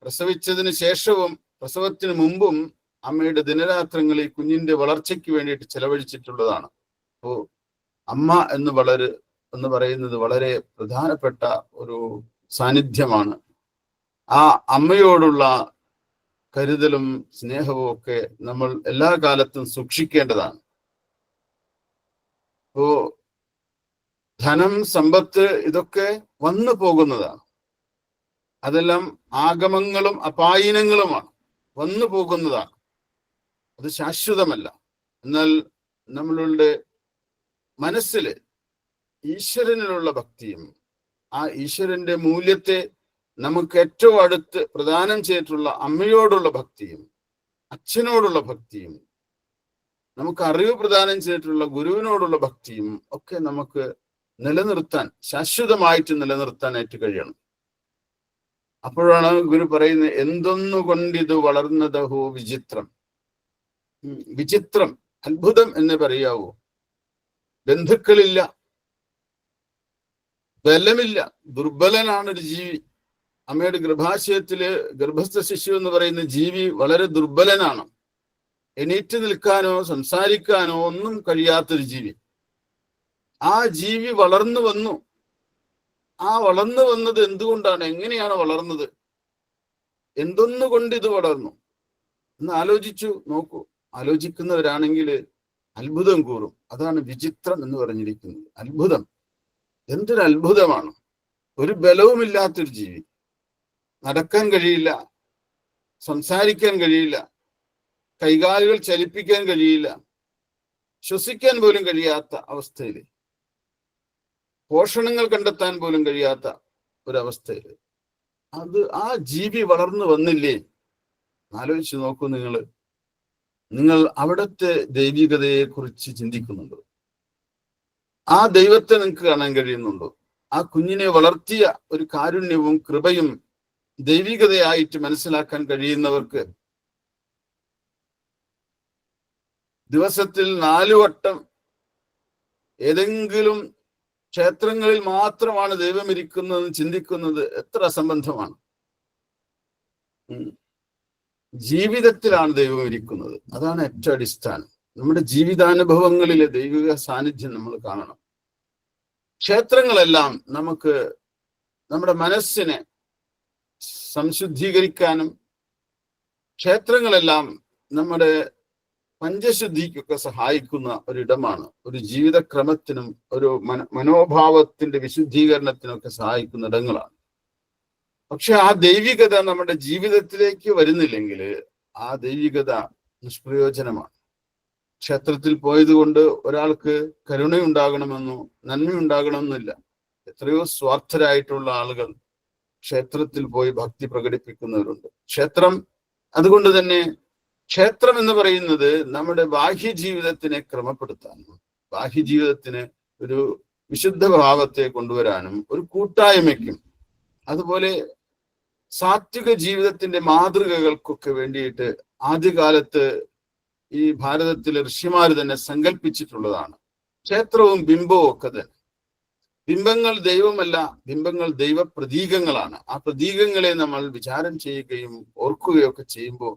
പ്രസവിച്ചതിന് ശേഷവും പ്രസവത്തിന് മുമ്പും അമ്മയുടെ ദിനരാത്രങ്ങൾ ഈ കുഞ്ഞിന്റെ വളർച്ചയ്ക്ക് വേണ്ടിയിട്ട് ചെലവഴിച്ചിട്ടുള്ളതാണ്. അപ്പോ അമ്മ എന്ന് പറയുന്നത് വളരെ പ്രധാനപ്പെട്ട ഒരു സാന്നിധ്യമാണ്. ആ അമ്മയോടുള്ള കരുതലും സ്നേഹവും ഒക്കെ നമ്മൾ എല്ലാ കാലത്തും സൂക്ഷിക്കേണ്ടതാണ്. അപ്പോ ധനം, സമ്പത്ത് ഇതൊക്കെ വന്നു പോകുന്നതാണ്. അതെല്ലാം ആഗമങ്ങളും അപായനങ്ങളുമാണ്, വന്നു പോകുന്നതാണ്. അത് ശാശ്വതമല്ല. എന്നാൽ നമ്മളുടെ മനസ്സിൽ ഈശ്വരനിലുള്ള ഭക്തിയും ആ ഈശ്വരന്റെ മൂല്യത്തെ നമുക്ക് ഏറ്റവും അടുത്ത് പ്രദാനം ചെയ്തിട്ടുള്ള അമ്മയോടുള്ള ഭക്തിയും അച്ഛനോടുള്ള ഭക്തിയും നമുക്ക് അറിവ് പ്രദാനം ചെയ്തിട്ടുള്ള ഗുരുവിനോടുള്ള ഭക്തിയും ഒക്കെ നമുക്ക് നിലനിർത്താൻ, ശാശ്വതമായിട്ട് നിലനിർത്താനായിട്ട് കഴിയണം. അപ്പോഴാണ് ഗുരു പറയുന്നത്, എന്തൊന്നുകൊണ്ടിത് വളർന്നതഹോ വിചിത്രം. വിചിത്രം, അത്ഭുതം എന്ന് പറയാവൂ. ബന്ധുക്കളില്ല, ബലമില്ല, ദുർബലനാണ് ഒരു ജീവി. അമ്മയുടെ ഗർഭാശയത്തില് ഗർഭസ്ഥ ശിശു എന്ന് പറയുന്ന ജീവി വളരെ ദുർബലനാണ്. എണീറ്റ് നിൽക്കാനോ സംസാരിക്കാനോ ഒന്നും കഴിയാത്തൊരു ജീവി. ആ ജീവി വളർന്നു വന്നു. ആ വളർന്നു വന്നത് എന്തുകൊണ്ടാണ്? എങ്ങനെയാണ് വളർന്നത്? എന്തൊന്നുകൊണ്ട് ഇത് വളർന്നു എന്ന് ആലോചിച്ചു നോക്കൂ. ആലോചിക്കുന്നവരാണെങ്കിൽ അത്ഭുതം കൂറും. അതാണ് വിചിത്രം എന്ന് പറഞ്ഞിരിക്കുന്നത്. അത്ഭുതം. എന്തൊരു അത്ഭുതമാണ്! ഒരു ബലവുമില്ലാത്തൊരു ജീവി, നടക്കാൻ കഴിയില്ല, സംസാരിക്കാൻ കഴിയില്ല, കൈകാലുകൾ ചലിപ്പിക്കാൻ കഴിയില്ല, ശ്വസിക്കാൻ പോലും കഴിയാത്ത അവസ്ഥയിൽ, പോഷണങ്ങൾ കണ്ടെത്താൻ പോലും കഴിയാത്ത ഒരവസ്ഥയിൽ ആ ജീവി വളർന്നു വന്നില്ലേ? ആലോചിച്ച് നോക്കൂ. നിങ്ങൾ അവിടുത്തെ ദൈവികതയെ കുറിച്ച് ചിന്തിക്കുന്നുണ്ടോ? ആ ദൈവത്തെ നിങ്ങൾക്ക് കാണാൻ കഴിയുന്നുണ്ടോ? ആ കുഞ്ഞിനെ വളർത്തിയ ഒരു കാരുണ്യവും കൃപയും ദൈവികതയായിട്ട് മനസ്സിലാക്കാൻ കഴിയുന്നവർക്ക് ദിവസത്തിൽ 4 വട്ടം ഏതെങ്കിലും ക്ഷേത്രങ്ങളിൽ മാത്രമാണ് ദൈവം ഇരിക്കുന്നതെന്ന് ചിന്തിക്കുന്നത് എത്ര അസംബന്ധമാണ്. ജീവിതത്തിലാണ് ദൈവം ഇരിക്കുന്നത്. അതാണ് ഏറ്റവും അടിസ്ഥാനം. നമ്മുടെ ജീവിതാനുഭവങ്ങളിലെ ദൈവിക സാന്നിധ്യം നമ്മൾ കാണണം. ക്ഷേത്രങ്ങളെല്ലാം നമുക്ക് നമ്മുടെ മനസ്സിനെ സംശുദ്ധീകരിക്കാനും, ക്ഷേത്രങ്ങളെല്ലാം നമ്മുടെ പഞ്ചശുദ്ധിക്കൊക്കെ സഹായിക്കുന്ന ഒരിടമാണ്. ഒരു ജീവിതക്രമത്തിനും ഒരു മനോഭാവത്തിന്റെ വിശുദ്ധീകരണത്തിനൊക്കെ സഹായിക്കുന്ന ഇടങ്ങളാണ്. പക്ഷെ ആ ദൈവികത നമ്മുടെ ജീവിതത്തിലേക്ക് വരുന്നില്ലെങ്കിൽ ആ ദൈവികത നിഷ്പ്രയോജനമാണ്. ക്ഷേത്രത്തിൽ പോയത് കൊണ്ട് ഒരാൾക്ക് കരുണയുണ്ടാകണമെന്നോ നന്മയുണ്ടാകണമെന്നില്ല. എത്രയോ സ്വാർത്ഥരായിട്ടുള്ള ആളുകൾ ക്ഷേത്രത്തിൽ പോയി ഭക്തി പ്രകടിപ്പിക്കുന്നവരുണ്ട്. അതുകൊണ്ട് തന്നെ ക്ഷേത്രം എന്ന് പറയുന്നത് നമ്മുടെ ബാഹ്യ ജീവിതത്തിനെ ക്രമപ്പെടുത്താനും, ബാഹ്യ ജീവിതത്തിന് ഒരു വിശുദ്ധ ഭാവത്തെ കൊണ്ടുവരാനും, ഒരു കൂട്ടായ്മയ്ക്കും, അതുപോലെ സാത്വിക ജീവിതത്തിന്റെ മാതൃകകൾക്കൊക്കെ വേണ്ടിയിട്ട് ആദ്യകാലത്ത് ഈ ഭാരതത്തിലെ ഋഷിമാര് തന്നെ സങ്കല്പിച്ചിട്ടുള്ളതാണ് ക്ഷേത്രവും ബിംബവും ഒക്കെ തന്നെ. ബിംബങ്ങൾ ദൈവമല്ല, ബിംബങ്ങൾ ദൈവ പ്രതീകങ്ങളാണ്. ആ പ്രതീകങ്ങളെ നമ്മൾ വിചാരം ചെയ്യുകയും ഓർക്കുകയൊക്കെ ചെയ്യുമ്പോൾ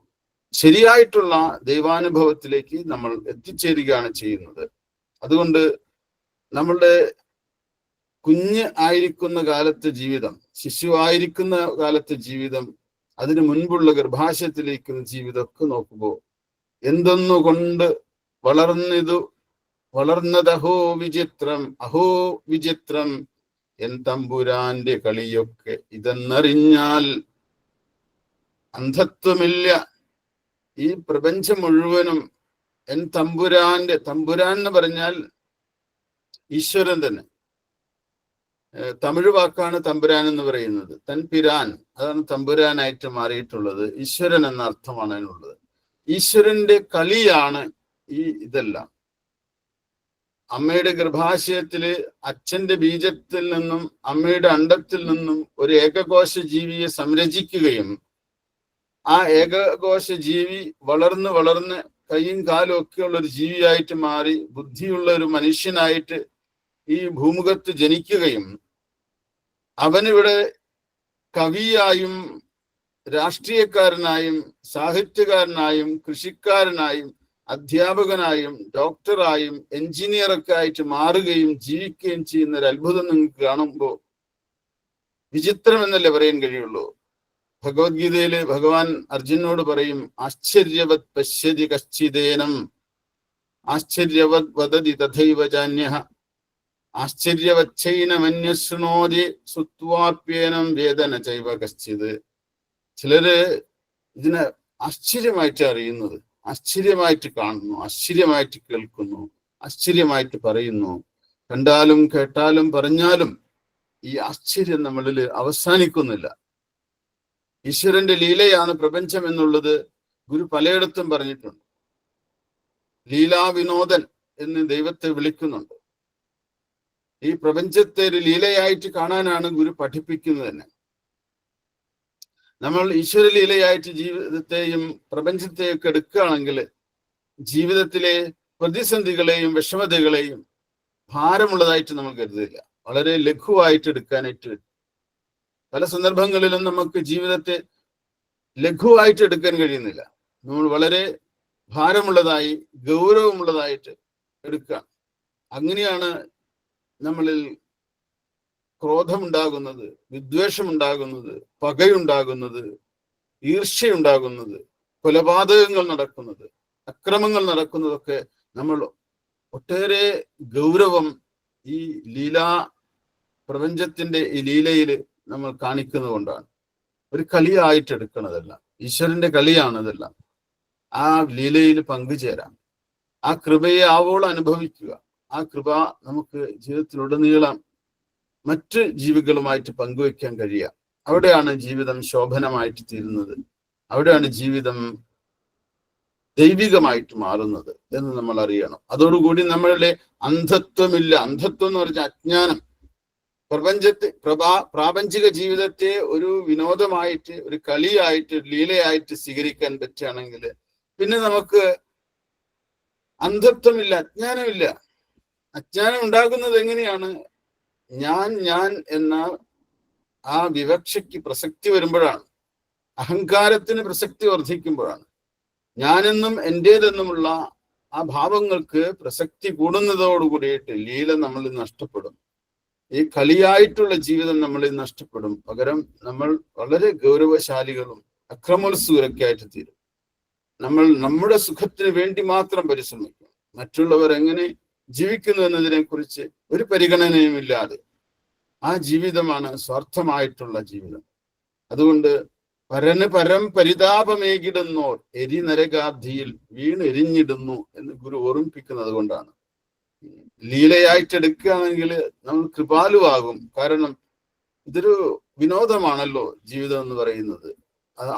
ശരിയായിട്ടുള്ള ദൈവാനുഭവത്തിലേക്ക് നമ്മൾ എത്തിച്ചേരുകയാണ് ചെയ്യുന്നത്. അതുകൊണ്ട് നമ്മളുടെ കുഞ്ഞ് ആയിരിക്കുന്ന കാലത്തെ ജീവിതം, ശിശുവായിരിക്കുന്ന കാലത്തെ ജീവിതം, അതിനു മുൻപുള്ള ഗർഭാശയത്തിലേക്കുന്ന ജീവിതമൊക്കെ നോക്കുമ്പോൾ എന്തൊന്നുകൊണ്ട് വളർന്നതഹോ വിചിത്രം, അഹോ വിചിത്രം, എൻ തമ്പുരാന്റെ കളിയൊക്കെ ഇതെന്നറിഞ്ഞാൽ അന്ധത്വമില്ല. ഈ പ്രപഞ്ചം മുഴുവനും എൻ തമ്പുരാന്റെ, തമ്പുരാൻ എന്ന് പറഞ്ഞാൽ ഈശ്വരൻ തന്നെ. തമിഴ് വാക്കാണ് തമ്പുരാൻ എന്ന് പറയുന്നത്. തൻപിരാൻ, അതാണ് തമ്പുരാനായിട്ട് മാറിയിട്ടുള്ളത്. ഈശ്വരൻ എന്ന അർത്ഥമാണ് അതിനുള്ളത്. ഈശ്വരന്റെ കളിയാണ് ഈ ഇതെല്ലാം. അമ്മയുടെ ഗർഭാശയത്തില് അച്ഛന്റെ ബീജത്തിൽ നിന്നും അമ്മയുടെ അണ്ഡത്തിൽ നിന്നും ഒരു ഏകകോശ ജീവിയെ സംരചിക്കുകയും ആ ഏകകോശ ജീവി വളർന്ന് കൈയും കാലും ഒക്കെയുള്ള ഒരു ജീവിയായിട്ട് മാറി ബുദ്ധിയുള്ള ഒരു മനുഷ്യനായിട്ട് ഈ ഭൂമുഖത്ത് ജനിക്കുകയും അവനിവിടെ കവിയായും രാഷ്ട്രീയക്കാരനായും സാഹിത്യകാരനായും കൃഷിക്കാരനായും അധ്യാപകനായും ഡോക്ടറായും എഞ്ചിനീയറൊക്കെ ആയിട്ട് മാറുകയും ജീവിക്കുകയും ചെയ്യുന്ന ഒരു അത്ഭുതം നിങ്ങൾക്ക് കാണുമ്പോൾ വിചിത്രം എന്നല്ലേ പറയാൻ കഴിയുള്ളൂ. ഭഗവത്ഗീതയില് ഭഗവാൻ അർജുനോട് പറയും, ആശ്ചര്യവത് പശ്യതി കശ്ചിദേനം ആശ്ചര്യവത് വദതി തഥൈവ ചാന്യഃ ആശ്ചര്യവച്ഛൈനമന്യശൃണോതി സുത്വാപ്യേനം വേദന ചൈവ കശ്ചിത്. ചിലര് ഇതിനെ ആശ്ചര്യമായിട്ട് അറിയുന്നത്, ആശ്ചര്യമായിട്ട് കാണുന്നു, ആശ്ചര്യമായിട്ട് കേൾക്കുന്നു, ആശ്ചര്യമായിട്ട് പറയുന്നു. കണ്ടാലും കേട്ടാലും പറഞ്ഞാലും ഈ ആശ്ചര്യം നമ്മളിൽ അവസാനിക്കുന്നില്ല. ഈശ്വരന്റെ ലീലയാണ് പ്രപഞ്ചം എന്നുള്ളത് ഗുരു പലയിടത്തും പറഞ്ഞിട്ടുണ്ട്. ലീലാവിനോദൻ എന്ന് ദൈവത്തെ വിളിക്കുന്നുണ്ട്. ഈ പ്രപഞ്ചത്തെ ഒരു ലീലയായിട്ട് കാണാനാണ് ഗുരു പഠിപ്പിക്കുന്നത് തന്നെ. നമ്മൾ ഈശ്വര ലീലയായിട്ട് ജീവിതത്തെയും പ്രപഞ്ചത്തെയൊക്കെ എടുക്കുകയാണെങ്കിൽ ജീവിതത്തിലെ പ്രതിസന്ധികളെയും വിഷമതകളെയും ഭാരമുള്ളതായിട്ട് നമ്മൾ കരുതില്ല, വളരെ ലഘുവായിട്ട് എടുക്കാനായിട്ട് വരും. പല സന്ദർഭങ്ങളിലും നമുക്ക് ജീവിതത്തെ ലഘുവായിട്ട് എടുക്കാൻ കഴിയുന്നില്ല. നമ്മൾ വളരെ ഭാരമുള്ളതായി ഗൗരവമുള്ളതായിട്ട് എടുക്കുക. അങ്ങനെയാണ് നമ്മളിൽ ക്രോധമുണ്ടാകുന്നത്, വിദ്വേഷമുണ്ടാകുന്നത്, പകയുണ്ടാകുന്നത്, ഈർഷ്യയുണ്ടാകുന്നത്, കൊലപാതകങ്ങൾ നടക്കുന്നത്, അക്രമങ്ങൾ നടക്കുന്നതൊക്കെ നമ്മൾ ഒട്ടേറെ ഗൗരവം ഈ ലീലാ പ്രപഞ്ചത്തിന്റെ ഈ ലീലയിൽ നമ്മൾ കാണിക്കുന്നത് കൊണ്ടാണ്. ഒരു കളിയായിട്ട് എടുക്കണതല്ല, ഈശ്വരന്റെ കളിയാണ് ഇതെല്ലാം. ആ ലീലയിൽ പങ്കുചേരാം, ആ കൃപയെ ആവോളം അനുഭവിക്കുക. ആ കൃപ നമുക്ക് ജീവിതത്തിലുടനീളം മറ്റ് ജീവികളുമായിട്ട് പങ്കുവെക്കാൻ കഴിയുക. അവിടെയാണ് ജീവിതം ശോഭനമായിട്ട് തീരുന്നത്, അവിടെയാണ് ജീവിതം ദൈവികമായിട്ട് മാറുന്നത് എന്ന് നമ്മൾ അറിയണം. അതോടുകൂടി നമ്മളുടെ അന്ധത്വമില്ല. അന്ധത്വം എന്ന് പറഞ്ഞാൽ അജ്ഞാനം. പ്രാപഞ്ചിക ജീവിതത്തെ ഒരു വിനോദമായിട്ട്, ഒരു കളിയായിട്ട്, ലീലയായിട്ട് സ്വീകരിക്കാൻ പറ്റുകയാണെങ്കിൽ പിന്നെ നമുക്ക് അന്ധത്വമില്ല, അജ്ഞാനമില്ല. അജ്ഞാനം ഉണ്ടാകുന്നത് എങ്ങനെയാണ്? ഞാൻ എന്ന ആ വിവക്ഷയ്ക്ക് പ്രസക്തി വരുമ്പോഴാണ്, അഹങ്കാരത്തിന് പ്രസക്തി വർദ്ധിക്കുമ്പോഴാണ്, ഞാനെന്നും എൻ്റേതെന്നുമുള്ള ആ ഭാവങ്ങൾക്ക് പ്രസക്തി കൂടുന്നതോടുകൂടിയിട്ട് ലീല നമ്മളിൽ നഷ്ടപ്പെടും. ഈ കളിയായിട്ടുള്ള ജീവിതം നമ്മളിൽ നഷ്ടപ്പെടും. പകരം നമ്മൾ വളരെ ഗൗരവശാലികളും അക്രമോത്സുകരൊക്കെ ആയിട്ട് തീരും. നമ്മൾ നമ്മുടെ സുഖത്തിന് വേണ്ടി മാത്രം പരിശ്രമിക്കും. മറ്റുള്ളവർ എങ്ങനെ ജീവിക്കുന്നു എന്നതിനെ കുറിച്ച് ഒരു പരിഗണനയും ഇല്ലാതെ ആ ജീവിതമാണ് സ്വാർത്ഥമായിട്ടുള്ള ജീവിതം. അതുകൊണ്ട് പരം പരിതാപമേകിടുന്നോർ എരിനരകാബ്ധിയിൽ വീണെരിഞ്ഞിടുന്നു എന്ന് ഗുരു ഓർമ്മിപ്പിക്കുന്നത് കൊണ്ടാണ്. ലീലയായിട്ട് എടുക്കുകയാണെങ്കിൽ നമ്മൾ കൃപാലുവാകും. കാരണം ഇതൊരു വിനോദമാണല്ലോ ജീവിതം എന്ന് പറയുന്നത്.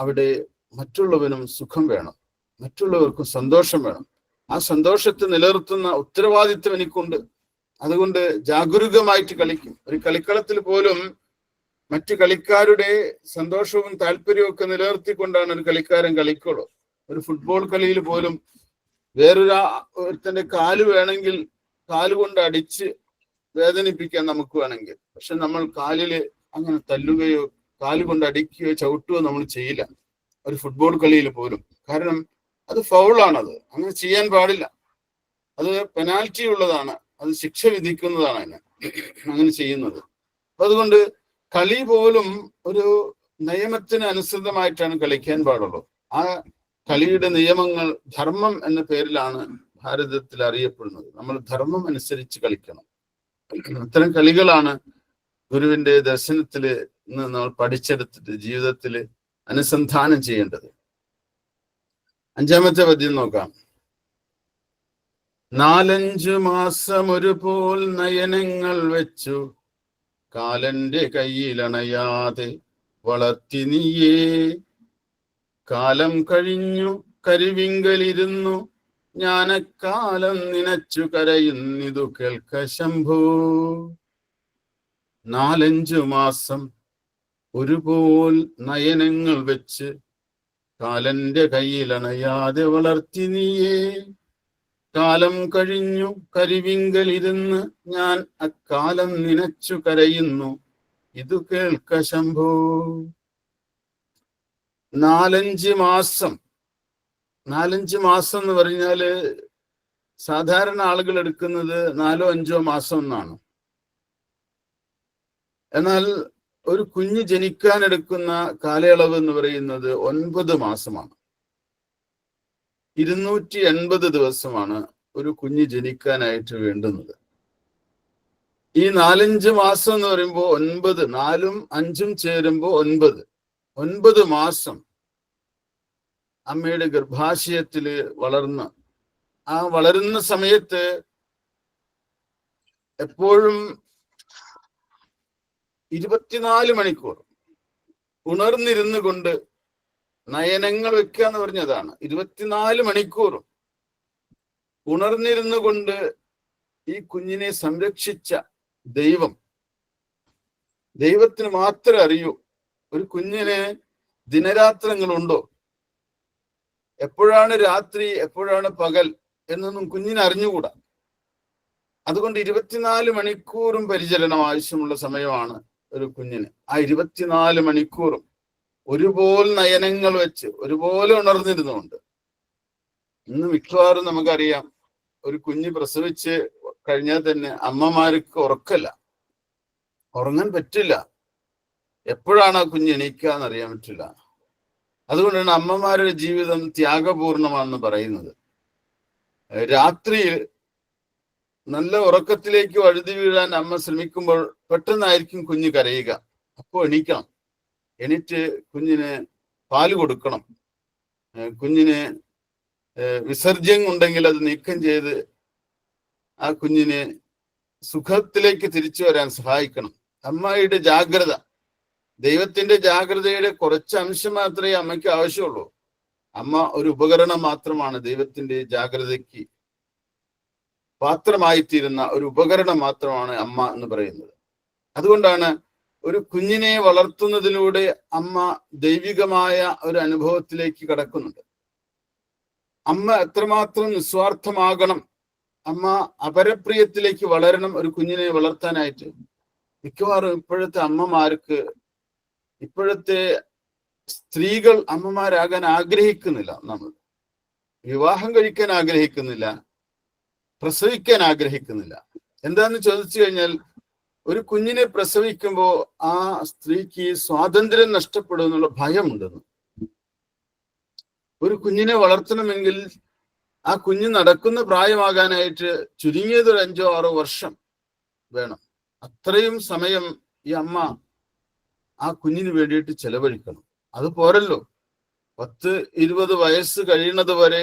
അവിടെ മറ്റുള്ളവനും സുഖം വേണം, മറ്റുള്ളവർക്കും സന്തോഷം വേണം. ആ സന്തോഷത്തെ നിലനിർത്തുന്ന ഉത്തരവാദിത്വം എനിക്കുണ്ട്. അതുകൊണ്ട് ജാഗരൂകമായിട്ട് കളിക്കും. ഒരു കളിക്കളത്തിൽ പോലും മറ്റു കളിക്കാരുടെ സന്തോഷവും താല്പര്യവും ഒക്കെ നിലനിർത്തിക്കൊണ്ടാണ് ഒരു കളിക്കാരൻ കളിക്കുള്ളൂ. ഒരു ഫുട്ബോൾ കളിയിൽ പോലും വേറൊരുത്തന്റെ കാല് വേണമെങ്കിൽ കാലുകൊണ്ട് അടിച്ച് വേദനിപ്പിക്കാൻ നമുക്ക് വേണമെങ്കിൽ, പക്ഷെ നമ്മൾ കാലില് അങ്ങനെ തല്ലുകയോ കാലുകൊണ്ട് അടിക്കുകയോ ചവിട്ടുകയോ നമ്മൾ ചെയ്യില്ല ഒരു ഫുട്ബോൾ കളിയിൽ പോലും. കാരണം അത് ഫൗളാണത്. അങ്ങനെ ചെയ്യാൻ പാടില്ല. അത് പെനാൽറ്റി ഉള്ളതാണ്. അത് ശിക്ഷ വിധിക്കുന്നതാണ് അതിന് അങ്ങനെ ചെയ്യുന്നത്. അപ്പൊ അതുകൊണ്ട് കളി പോലും ഒരു നിയമത്തിന് അനുസൃതമായിട്ടാണ് കളിക്കാൻ പാടുള്ളൂ. ആ കളിയുടെ നിയമങ്ങൾ ധർമ്മം എന്ന പേരിലാണ് ഭാരതത്തിൽ അറിയപ്പെടുന്നത്. നമ്മൾ ധർമ്മം അനുസരിച്ച് കളിക്കണം. അത്തരം കളികളാണ് ഗുരുവിന്റെ ദർശനത്തില് നമ്മൾ പഠിച്ചെടുത്തിട്ട് ജീവിതത്തിൽ അനുസന്ധാനം ചെയ്യേണ്ടത്. 5-ാമത്തെ പദ്യം നോക്കാം. 4-5 മാസം ഒരുപോൽ നയനങ്ങൾ വെച്ചു കാലന്റെ കയ്യിലണയാതെ വളർത്തി നീയേ. കാലം കഴിഞ്ഞു കരുവിങ്കലിരുന്നു ജ്ഞാനക്കാലം നിനച്ചു കരയുന്നിതു കേൾക്ക ശംഭോ. 4-5 മാസം ഒരുപോൽ നയനങ്ങൾ വെച്ച് കാലന്റെ കയ്യിലണയാതെ വളർത്തി നീയേ. കാലം കഴിഞ്ഞു കരിവിങ്കലിരുന്ന് ഞാൻ അക്കാലം നിനച്ചു കരയുന്നു ഇതു കേൾക്ക ശംഭോ. 4-5 മാസം. 4-5 മാസം എന്ന് പറഞ്ഞാല് സാധാരണ ആളുകൾ എടുക്കുന്നത് 4-5 മാസം എന്നാണ്. എന്നാൽ ഒരു കുഞ്ഞ് ജനിക്കാൻ എടുക്കുന്ന കാലയളവ് എന്ന് പറയുന്നത് 9 മാസമാണ്. 280 ദിവസമാണ് ഒരു കുഞ്ഞ് ജനിക്കാനായിട്ട് വേണ്ടുന്നത്. ഈ 4-5 മാസം എന്ന് പറയുമ്പോൾ 9, 4ഉം 5ഉം ചേരുമ്പോൾ 9 മാസം അമ്മയുടെ ഗർഭാശയത്തില് വളർന്ന് ആ വളരുന്ന സമയത്ത് എപ്പോഴും 24 മണിക്കൂർ ഉണർന്നിരുന്നു കൊണ്ട് നയനങ്ങൾ വെക്കുക എന്ന് പറഞ്ഞതാണ്. 24 മണിക്കൂറും ഉണർന്നിരുന്നു കൊണ്ട് ഈ കുഞ്ഞിനെ സംരക്ഷിച്ച ദൈവത്തിന് മാത്രമേ അറിയൂ. ഒരു കുഞ്ഞിന് ദിനരാത്രങ്ങളുണ്ടോ, എപ്പോഴാണ് രാത്രി എപ്പോഴാണ് പകൽ എന്നൊന്നും കുഞ്ഞിന് അറിഞ്ഞുകൂടാ. അതുകൊണ്ട് 24 മണിക്കൂറും പരിചരണം ആവശ്യമുള്ള സമയമാണ് ഒരു കുഞ്ഞിന്. ആ 24 മണിക്കൂറും ഒരുപോലെ നയനങ്ങൾ വെച്ച് ഒരുപോലെ ഉണർന്നിരുന്നുകൊണ്ട്. ഇന്ന് മിക്കവാറും നമുക്കറിയാം, ഒരു കുഞ്ഞ് പ്രസവിച്ച് കഴിഞ്ഞാൽ തന്നെ അമ്മമാർക്ക് ഉറങ്ങാൻ പറ്റില്ല. എപ്പോഴാണ് ആ കുഞ്ഞ് എണീക്കുക എന്നറിയാൻ പറ്റില്ല. അതുകൊണ്ടാണ് അമ്മമാരുടെ ജീവിതം ത്യാഗപൂർണമാണെന്ന് പറയുന്നത്. രാത്രിയിൽ നല്ല ഉറക്കത്തിലേക്ക് വഴുതി വീഴാൻ അമ്മ ശ്രമിക്കുമ്പോൾ പെട്ടെന്നായിരിക്കും കുഞ്ഞ് കരയുക. അപ്പോൾ എണീക്കണം. എണീറ്റ് കുഞ്ഞിന് പാല് കൊടുക്കണം. കുഞ്ഞിന് വിസർജ്യം ഉണ്ടെങ്കിൽ അത് നീക്കം ചെയ്ത് ആ കുഞ്ഞിനെ സുഖത്തിലേക്ക് തിരിച്ചു വരാൻ സഹായിക്കണം. അമ്മയുടെ ജാഗ്രത, ദൈവത്തിന്റെ ജാഗ്രതയുടെ കുറച്ച് അംശം മാത്രമേ അമ്മയ്ക്ക് ആവശ്യമുള്ളൂ. അമ്മ ഒരു ഉപകരണം മാത്രമാണ്. ദൈവത്തിന്റെ ജാഗ്രതയ്ക്ക് പാത്രമായിത്തീരുന്ന ഒരു ഉപകരണം മാത്രമാണ് അമ്മ എന്ന് പറയുന്നത്. അതുകൊണ്ടാണ് ഒരു കുഞ്ഞിനെ വളർത്തുന്നതിലൂടെ അമ്മ ദൈവികമായ ഒരു അനുഭവത്തിലേക്ക് കടക്കുന്നുണ്ട്. അമ്മ എത്രമാത്രം നിസ്വാർത്ഥമാകണം, അമ്മ അപരപ്രിയത്തിലേക്ക് വളരണം ഒരു കുഞ്ഞിനെ വളർത്താനായിട്ട്. മിക്കവാറും ഇപ്പോഴത്തെ അമ്മമാർക്ക്, ഇപ്പോഴത്തെ സ്ത്രീകൾ അമ്മമാരാകാൻ ആഗ്രഹിക്കുന്നില്ല. നമ്മൾ വിവാഹം കഴിക്കാൻ ആഗ്രഹിക്കുന്നില്ല, പ്രസവിക്കാൻ ആഗ്രഹിക്കുന്നില്ല. എന്താന്ന് ചോദിച്ചു കഴിഞ്ഞാൽ, ഒരു കുഞ്ഞിനെ പ്രസവിക്കുമ്പോൾ ആ സ്ത്രീക്ക് സ്വാതന്ത്ര്യം നഷ്ടപ്പെടും എന്നുള്ള ഭയമുണ്ടെന്ന്. ഒരു കുഞ്ഞിനെ വളർത്തണമെങ്കിൽ ആ കുഞ്ഞ് നടക്കുന്ന പ്രായമാകാനായിട്ട് ചുരുങ്ങിയത് ഒരു 5-6 വർഷം വേണം. അത്രയും സമയം ഈ അമ്മ ആ കുഞ്ഞിന് വേണ്ടിയിട്ട് ചെലവഴിക്കണം. അത് പോരല്ലോ, 10-20 വയസ്സ് കഴിയുന്നത് വരെ,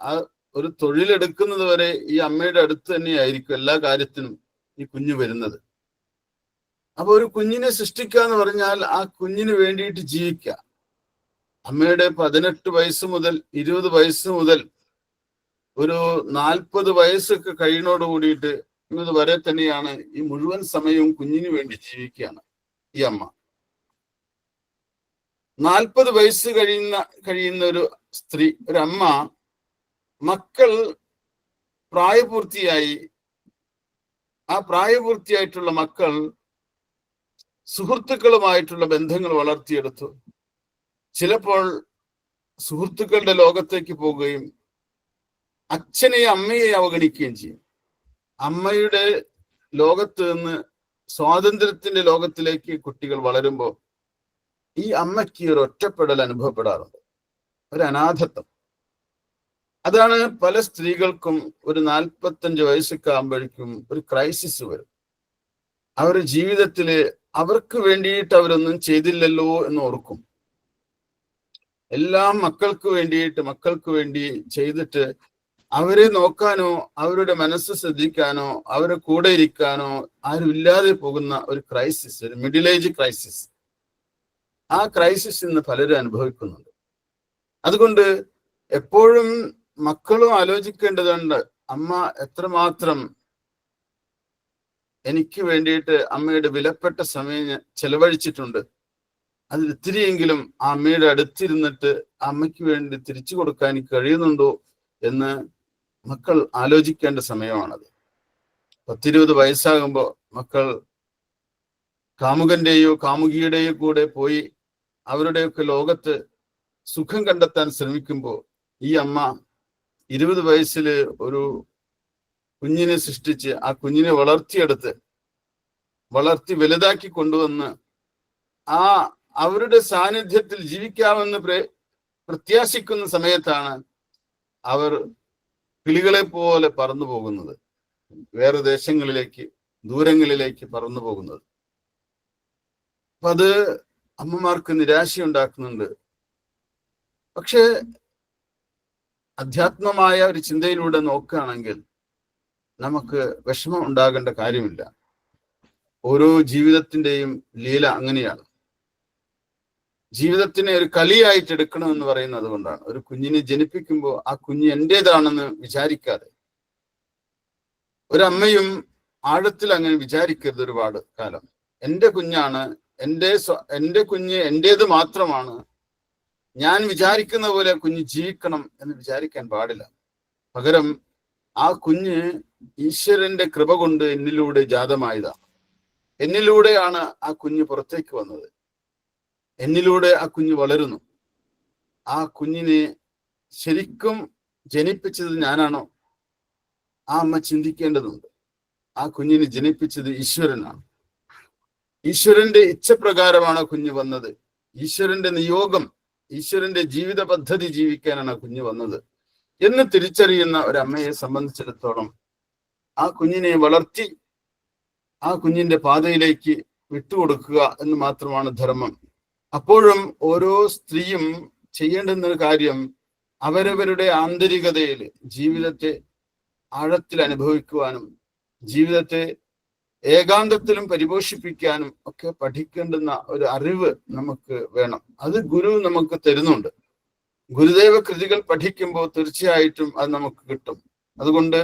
ആ ഒരു തൊഴിലെടുക്കുന്നത് വരെ ഈ അമ്മയുടെ അടുത്ത് തന്നെയായിരിക്കും എല്ലാ കാര്യത്തിനും ഈ കുഞ്ഞ് വരുന്നത്. അപ്പൊ ഒരു കുഞ്ഞിനെ സൃഷ്ടിക്കുക എന്ന് പറഞ്ഞാൽ ആ കുഞ്ഞിന് വേണ്ടിയിട്ട് ജീവിക്കുക. അമ്മയുടെ 18 വയസ്സ് മുതൽ 20 വയസ്സ് മുതൽ ഒരു 40 വയസ്സൊക്കെ കഴിയുന്നതോട് കൂടിയിട്ട് വരെ തന്നെയാണ് ഈ മുഴുവൻ സമയവും കുഞ്ഞിന് വേണ്ടി ജീവിക്കുകയാണ് ഈ അമ്മ. 40 വയസ്സ് കഴിയുന്ന ഒരു സ്ത്രീ, ഒരു അമ്മ, മക്കൾ പ്രായപൂർത്തിയായി, ആ പ്രായപൂർത്തിയായിട്ടുള്ള മക്കൾ സുഹൃത്തുക്കളുമായിട്ടുള്ള ബന്ധങ്ങൾ വളർത്തിയെടുത്തു. ചിലപ്പോൾ സുഹൃത്തുക്കളുടെ ലോകത്തേക്ക് പോവുകയും അച്ഛനെയും അമ്മയെയും അവഗണിക്കുകയും ചെയ്യും. അമ്മയുടെ ലോകത്ത് നിന്ന് സ്വാതന്ത്ര്യത്തിന്റെ ലോകത്തിലേക്ക് കുട്ടികൾ വളരുമ്പോൾ ഈ അമ്മയ്ക്ക് ഒരു ഒറ്റപ്പെടൽ അനുഭവപ്പെടാറുണ്ട്, ഒരു അനാഥത്വം. അതാണ് പല സ്ത്രീകൾക്കും ഒരു 45 വയസ്സൊക്കെ ആകുമ്പോഴേക്കും ഒരു ക്രൈസിസ് വരും. അവരുടെ ജീവിതത്തില് അവർക്ക് വേണ്ടിയിട്ട് അവരൊന്നും ചെയ്തില്ലല്ലോ എന്ന് ഓർക്കും. എല്ലാം മക്കൾക്ക് വേണ്ടി ചെയ്തിട്ട് അവരെ നോക്കാനോ അവരുടെ മനസ്സ് ശ്രദ്ധിക്കാനോ അവരെ കൂടെ ഇരിക്കാനോ ആരും ഇല്ലാതെ പോകുന്ന ഒരു ക്രൈസിസ്, ഒരു മിഡിൽ ഏജ് ക്രൈസിസ്. ആ ക്രൈസിസ് ഇന്ന് പലരും അനുഭവിക്കുന്നുണ്ട്. അതുകൊണ്ട് എപ്പോഴും മക്കളും ആലോചിക്കേണ്ടതുണ്ട്, അമ്മ എത്രമാത്രം എനിക്ക് വേണ്ടിയിട്ട് അമ്മയുടെ വിലപ്പെട്ട സമയം ചെലവഴിച്ചിട്ടുണ്ട്, അതിൽ ഇത്തിരിയെങ്കിലും ആ അമ്മയുടെ അടുത്തിരുന്നിട്ട് അമ്മയ്ക്ക് വേണ്ടി തിരിച്ചു കൊടുക്കാൻ എനിക്ക് കഴിയുന്നുണ്ടോ എന്ന് മക്കൾ ആലോചിക്കേണ്ട സമയമാണത്. 10-20 വയസ്സാകുമ്പോൾ മക്കൾ കാമുകന്റെയോ കാമുകിയുടെയോ കൂടെ പോയി അവരുടെയൊക്കെ ലോകത്ത് സുഖം കണ്ടെത്താൻ ശ്രമിക്കുമ്പോൾ ഈ അമ്മ 20 വയസ്സിൽ ഒരു കുഞ്ഞിനെ സൃഷ്ടിച്ച് ആ കുഞ്ഞിനെ വളർത്തി വലുതാക്കി കൊണ്ടുവന്ന് അവരുടെ സാന്നിധ്യത്തിൽ ജീവിക്കാമെന്ന് പ്രത്യാശിക്കുന്ന സമയത്താണ് അവർ കിളികളെ പോലെ പറന്നു പോകുന്നത്, വേറെ ദേശങ്ങളിലേക്ക്, ദൂരങ്ങളിലേക്ക് പറന്നു പോകുന്നത്. അപ്പൊ അത് അമ്മമാർക്ക് നിരാശയുണ്ടാക്കുന്നുണ്ട്. പക്ഷെ അധ്യാത്മമായ ഒരു ചിന്തയിലൂടെ നോക്കുകയാണെങ്കിൽ നമുക്ക് വിഷമം ഉണ്ടാകേണ്ട കാര്യമില്ല. ഓരോ ജീവിതത്തിന്റെയും ലീല അങ്ങനെയാണ്. ജീവിതത്തിനെ ഒരു കളിയായിട്ട് എടുക്കണമെന്ന് പറയുന്നത് കൊണ്ടാണ്. ഒരു കുഞ്ഞിനെ ജനിപ്പിക്കുമ്പോൾ ആ കുഞ്ഞ് എന്റേതാണെന്ന് വിചാരിക്കാതെ, ഒരമ്മയും ആഴത്തിൽ അങ്ങനെ വിചാരിക്കരുത് ഒരുപാട് കാലം. എൻ്റെ കുഞ്ഞാണ്, എൻ്റെ കുഞ്ഞ് എന്റേത് മാത്രമാണ്, ഞാൻ വിചാരിക്കുന്ന പോലെ കുഞ്ഞ് ജീവിക്കണം എന്ന് വിചാരിക്കാൻ പാടില്ല. പകരം ആ കുഞ്ഞ് ഈശ്വരന്റെ കൃപ കൊണ്ട് എന്നിലൂടെ ജാതമായതാണ്. എന്നിലൂടെയാണ് ആ കുഞ്ഞ് പുറത്തേക്ക് വന്നത്. എന്നിലൂടെ ആ കുഞ്ഞ് വളരുന്നു. ആ കുഞ്ഞിനെ ശരിക്കും ജനിപ്പിച്ചത് ഞാനാണോ? ആ അമ്മ ചിന്തിക്കേണ്ടതുണ്ട്. ആ കുഞ്ഞിനെ ജനിപ്പിച്ചത് ഈശ്വരനാണ്. ഈശ്വരന്റെ ഇച്ഛപ്രകാരമാണ് കുഞ്ഞ് വന്നത്. ഈശ്വരന്റെ നിയോഗം, ഈശ്വരന്റെ ജീവിത പദ്ധതി ജീവിക്കാനാണ് ആ കുഞ്ഞ് വന്നത് എന്ന് തിരിച്ചറിയുന്ന ഒരമ്മയെ സംബന്ധിച്ചിടത്തോളം ആ കുഞ്ഞിനെ വളർത്തി ആ കുഞ്ഞിന്റെ പാതയിലേക്ക് വിട്ടുകൊടുക്കുക എന്ന് മാത്രമാണ് ധർമ്മം. അപ്പോഴും ഓരോ സ്ത്രീയും ചെയ്യേണ്ടുന്ന കാര്യം അവരവരുടെ ആന്തരികതയിൽ ജീവിതത്തെ ആഴത്തിൽ അനുഭവിക്കുവാനും ജീവിതത്തെ ഏകാന്തത്തിലും പരിപോഷിപ്പിക്കാനും ഒക്കെ പഠിക്കേണ്ടുന്ന ഒരു അറിവ് നമുക്ക് വേണം. അത് ഗുരു നമുക്ക് തരുന്നുണ്ട്. ഗുരുദേവ കൃതികൾ പഠിക്കുമ്പോൾ തീർച്ചയായിട്ടും അത് നമുക്ക് കിട്ടും. അതുകൊണ്ട്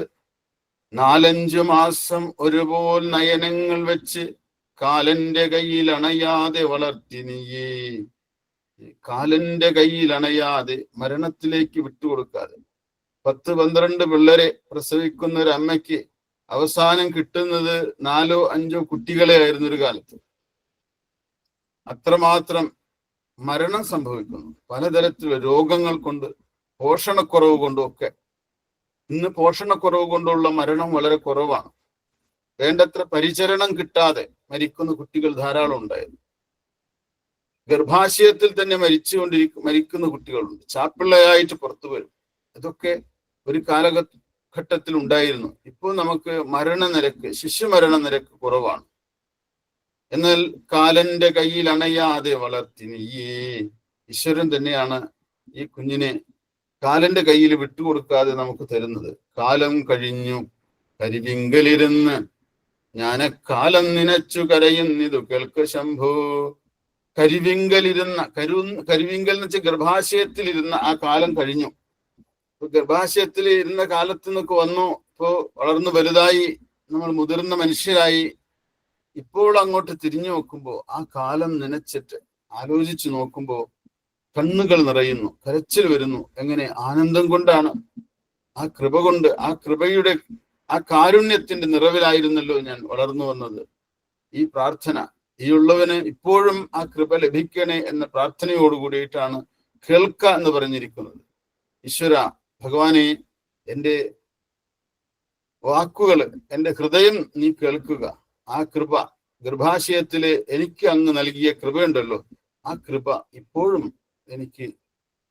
4-5 മാസം ഒരുപോൽ നയനങ്ങൾ വെച്ച് കാലന്റെ കയ്യിൽ അണയാതെ വളർത്തി നീയേ. കാലന്റെ കയ്യിൽ അണയാതെ, മരണത്തിലേക്ക് വിട്ടുകൊടുക്കാതെ. 10-12 പിള്ളേരെ പ്രസവിക്കുന്ന ഒരു അമ്മയ്ക്ക് അവസാനം കിട്ടുന്നത് 4-5 കുട്ടികളെ ആയിരുന്നു ഒരു കാലത്ത്. അത്രമാത്രം മരണം സംഭവിക്കുന്നു, പലതരത്തിലുള്ള രോഗങ്ങൾ കൊണ്ട്, പോഷണക്കുറവ് കൊണ്ടും ഒക്കെ. ഇന്ന് പോഷണക്കുറവ് കൊണ്ടുള്ള മരണം വളരെ കുറവാണ്. വേണ്ടത്ര പരിചരണം കിട്ടാതെ മരിക്കുന്ന കുട്ടികൾ ധാരാളം ഉണ്ടായിരുന്നു. ഗർഭാശയത്തിൽ തന്നെ മരിക്കുന്ന കുട്ടികളുണ്ട്. ചാപ്പിള്ളയായിട്ട് പുറത്തു വരും. ഇതൊക്കെ ഒരു കാലഘട്ടത്തിൽ ഉണ്ടായിരുന്നു. ഇപ്പോൾ നമുക്ക് ശിശുമരണ നിരക്ക് കുറവാണ്. എന്നാൽ കാലന്റെ കയ്യിൽ അണയാതെ വളർത്തി നീയേ. ഈശ്വരൻ തന്നെയാണ് ഈ കുഞ്ഞിനെ കാലന്റെ കയ്യിൽ വിട്ടുകൊടുക്കാതെ നമുക്ക് തരുന്നത്. കാലം കഴിഞ്ഞു കരിവിങ്കലിരുന്ന് കാലം നനച്ചു കരയുന്നിതു കേൾക്ക് ശംഭോ. കരിവിങ്കൽ എന്ന് വെച്ചാൽ ഗർഭാശയത്തിൽ ആ കാലം കഴിഞ്ഞു. ഗർഭാശയത്തിൽ ഇരുന്ന കാലത്ത് നിന്നൊക്കെ വന്നു. ഇപ്പോ വളർന്നു വലുതായി, നമ്മൾ മുതിർന്ന മനുഷ്യരായി. ഇപ്പോൾ അങ്ങോട്ട് തിരിഞ്ഞു നോക്കുമ്പോൾ ആ കാലം നനച്ചിട്ട് ആലോചിച്ചു നോക്കുമ്പോൾ കണ്ണുകൾ നിറയുന്നു, കരച്ചിൽ വരുന്നു. എങ്ങനെ? ആനന്ദം കൊണ്ടാണ്, ആ കൃപ കൊണ്ട്, ആ കൃപയുടെ ആ കാരുണ്യത്തിന്റെ നിറവിലായിരുന്നല്ലോ ഞാൻ വളർന്നു വന്നത്. ഈ പ്രാർത്ഥന, ഈ ഉള്ളവന് ഇപ്പോഴും ആ കൃപ ലഭിക്കണേ എന്ന പ്രാർത്ഥനയോട് കൂടിയിട്ടാണ് കേൾക്ക എന്ന് പറഞ്ഞിരിക്കുന്നത്. ഈശ്വര ഭഗവാനെ, എൻ്റെ വാക്കുകൾ, എൻ്റെ ഹൃദയം നീ കേൾക്കുക. ആ കൃപ, ഗർഭാശയത്തില് എനിക്ക് അങ്ങ് നൽകിയ കൃപയുണ്ടല്ലോ, ആ കൃപ ഇപ്പോഴും എനിക്ക്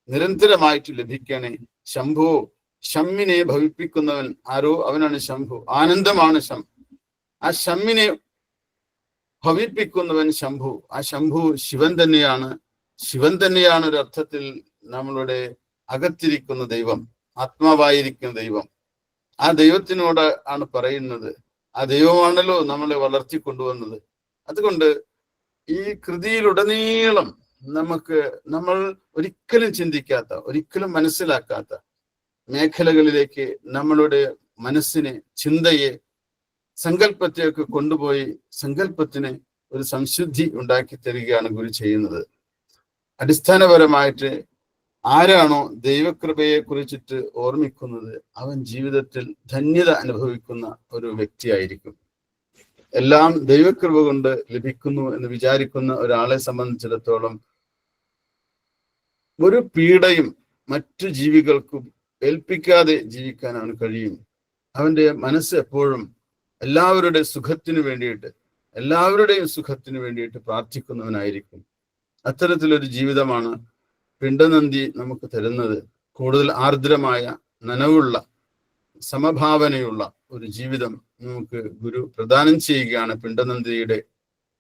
നിരന്തരമായിട്ട് ലഭിക്കണേ. ശംഭോ, ശമ്മിനെ ഭവിപ്പിക്കുന്നവൻ ആരോ, അവനാണ് ശംഭു. ആനന്ദമാണ് ശം. ആ ശമ്മിനെ ഭവിപ്പിക്കുന്നവൻ ശംഭു. ആ ശംഭു ശിവൻ തന്നെയാണ്. ശിവൻ തന്നെയാണ് ഒരർത്ഥത്തിൽ നമ്മളുടെ അകത്തിരിക്കുന്ന ദൈവം, ആത്മാവായിരിക്കുന്ന ദൈവം. ആ ദൈവത്തിനോട് ആണ് പറയുന്നത്. ആ ദൈവമാണല്ലോ നമ്മളെ വളർത്തിക്കൊണ്ടുവന്നത്. അതുകൊണ്ട് ഈ കൃതിയിലുടനീളം നമ്മൾ ഒരിക്കലും ചിന്തിക്കാത്ത, ഒരിക്കലും മനസ്സിലാക്കാത്ത മേഖലകളിലേക്ക് നമ്മളുടെ മനസ്സിനെ, ചിന്തയെ, സങ്കല്പത്തെയൊക്കെ കൊണ്ടുപോയി സങ്കല്പത്തിന് ഒരു സംശുദ്ധി ഉണ്ടാക്കി തരികയാണ് ഗുരു ചെയ്യുന്നത്. അടിസ്ഥാനപരമായിട്ട് ആരാണോ ദൈവകൃപയെ കുറിച്ചിട്ട് ഓർമ്മിക്കുന്നത്, അവൻ ജീവിതത്തിൽ ധന്യത അനുഭവിക്കുന്ന ഒരു വ്യക്തിയായിരിക്കും. എല്ലാം ദൈവകൃപ കൊണ്ട് ലഭിക്കുന്നു എന്ന് വിചാരിക്കുന്ന ഒരാളെ സംബന്ധിച്ചിടത്തോളം ഒരു പീഡയും മറ്റു ജീവികൾക്കും ഏൽപ്പിക്കാതെ ജീവിക്കാൻ അവന് കഴിയും. അവന്റെ മനസ്സ് എപ്പോഴും എല്ലാവരുടെ സുഖത്തിനു വേണ്ടിയിട്ട്, എല്ലാവരുടെയും സുഖത്തിനു വേണ്ടിയിട്ട് പ്രാർത്ഥിക്കുന്നവനായിരിക്കും. അത്തരത്തിലൊരു ജീവിതമാണ് പിണ്ടനന്ദി നമുക്ക് തരുന്നത്. കൂടുതൽ ആർദ്രമായ, നനവുള്ള, സമഭാവനയുള്ള ഒരു ജീവിതം നമുക്ക് ഗുരു പ്രദാനം ചെയ്യുകയാണ് പിണ്ടനന്ദിയുടെ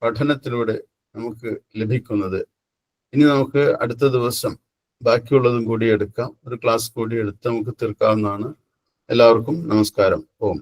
പഠനത്തിലൂടെ നമുക്ക് ലഭിക്കുന്നത്. ഇനി നമുക്ക് അടുത്ത ദിവസം ബാക്കിയുള്ളതും കൂടി എടുക്കാം. ഒരു ക്ലാസ് കൂടി എടുത്ത് നമുക്ക് തീർക്കാവുന്നതാണ്. എല്ലാവർക്കും നമസ്കാരം. ഓം.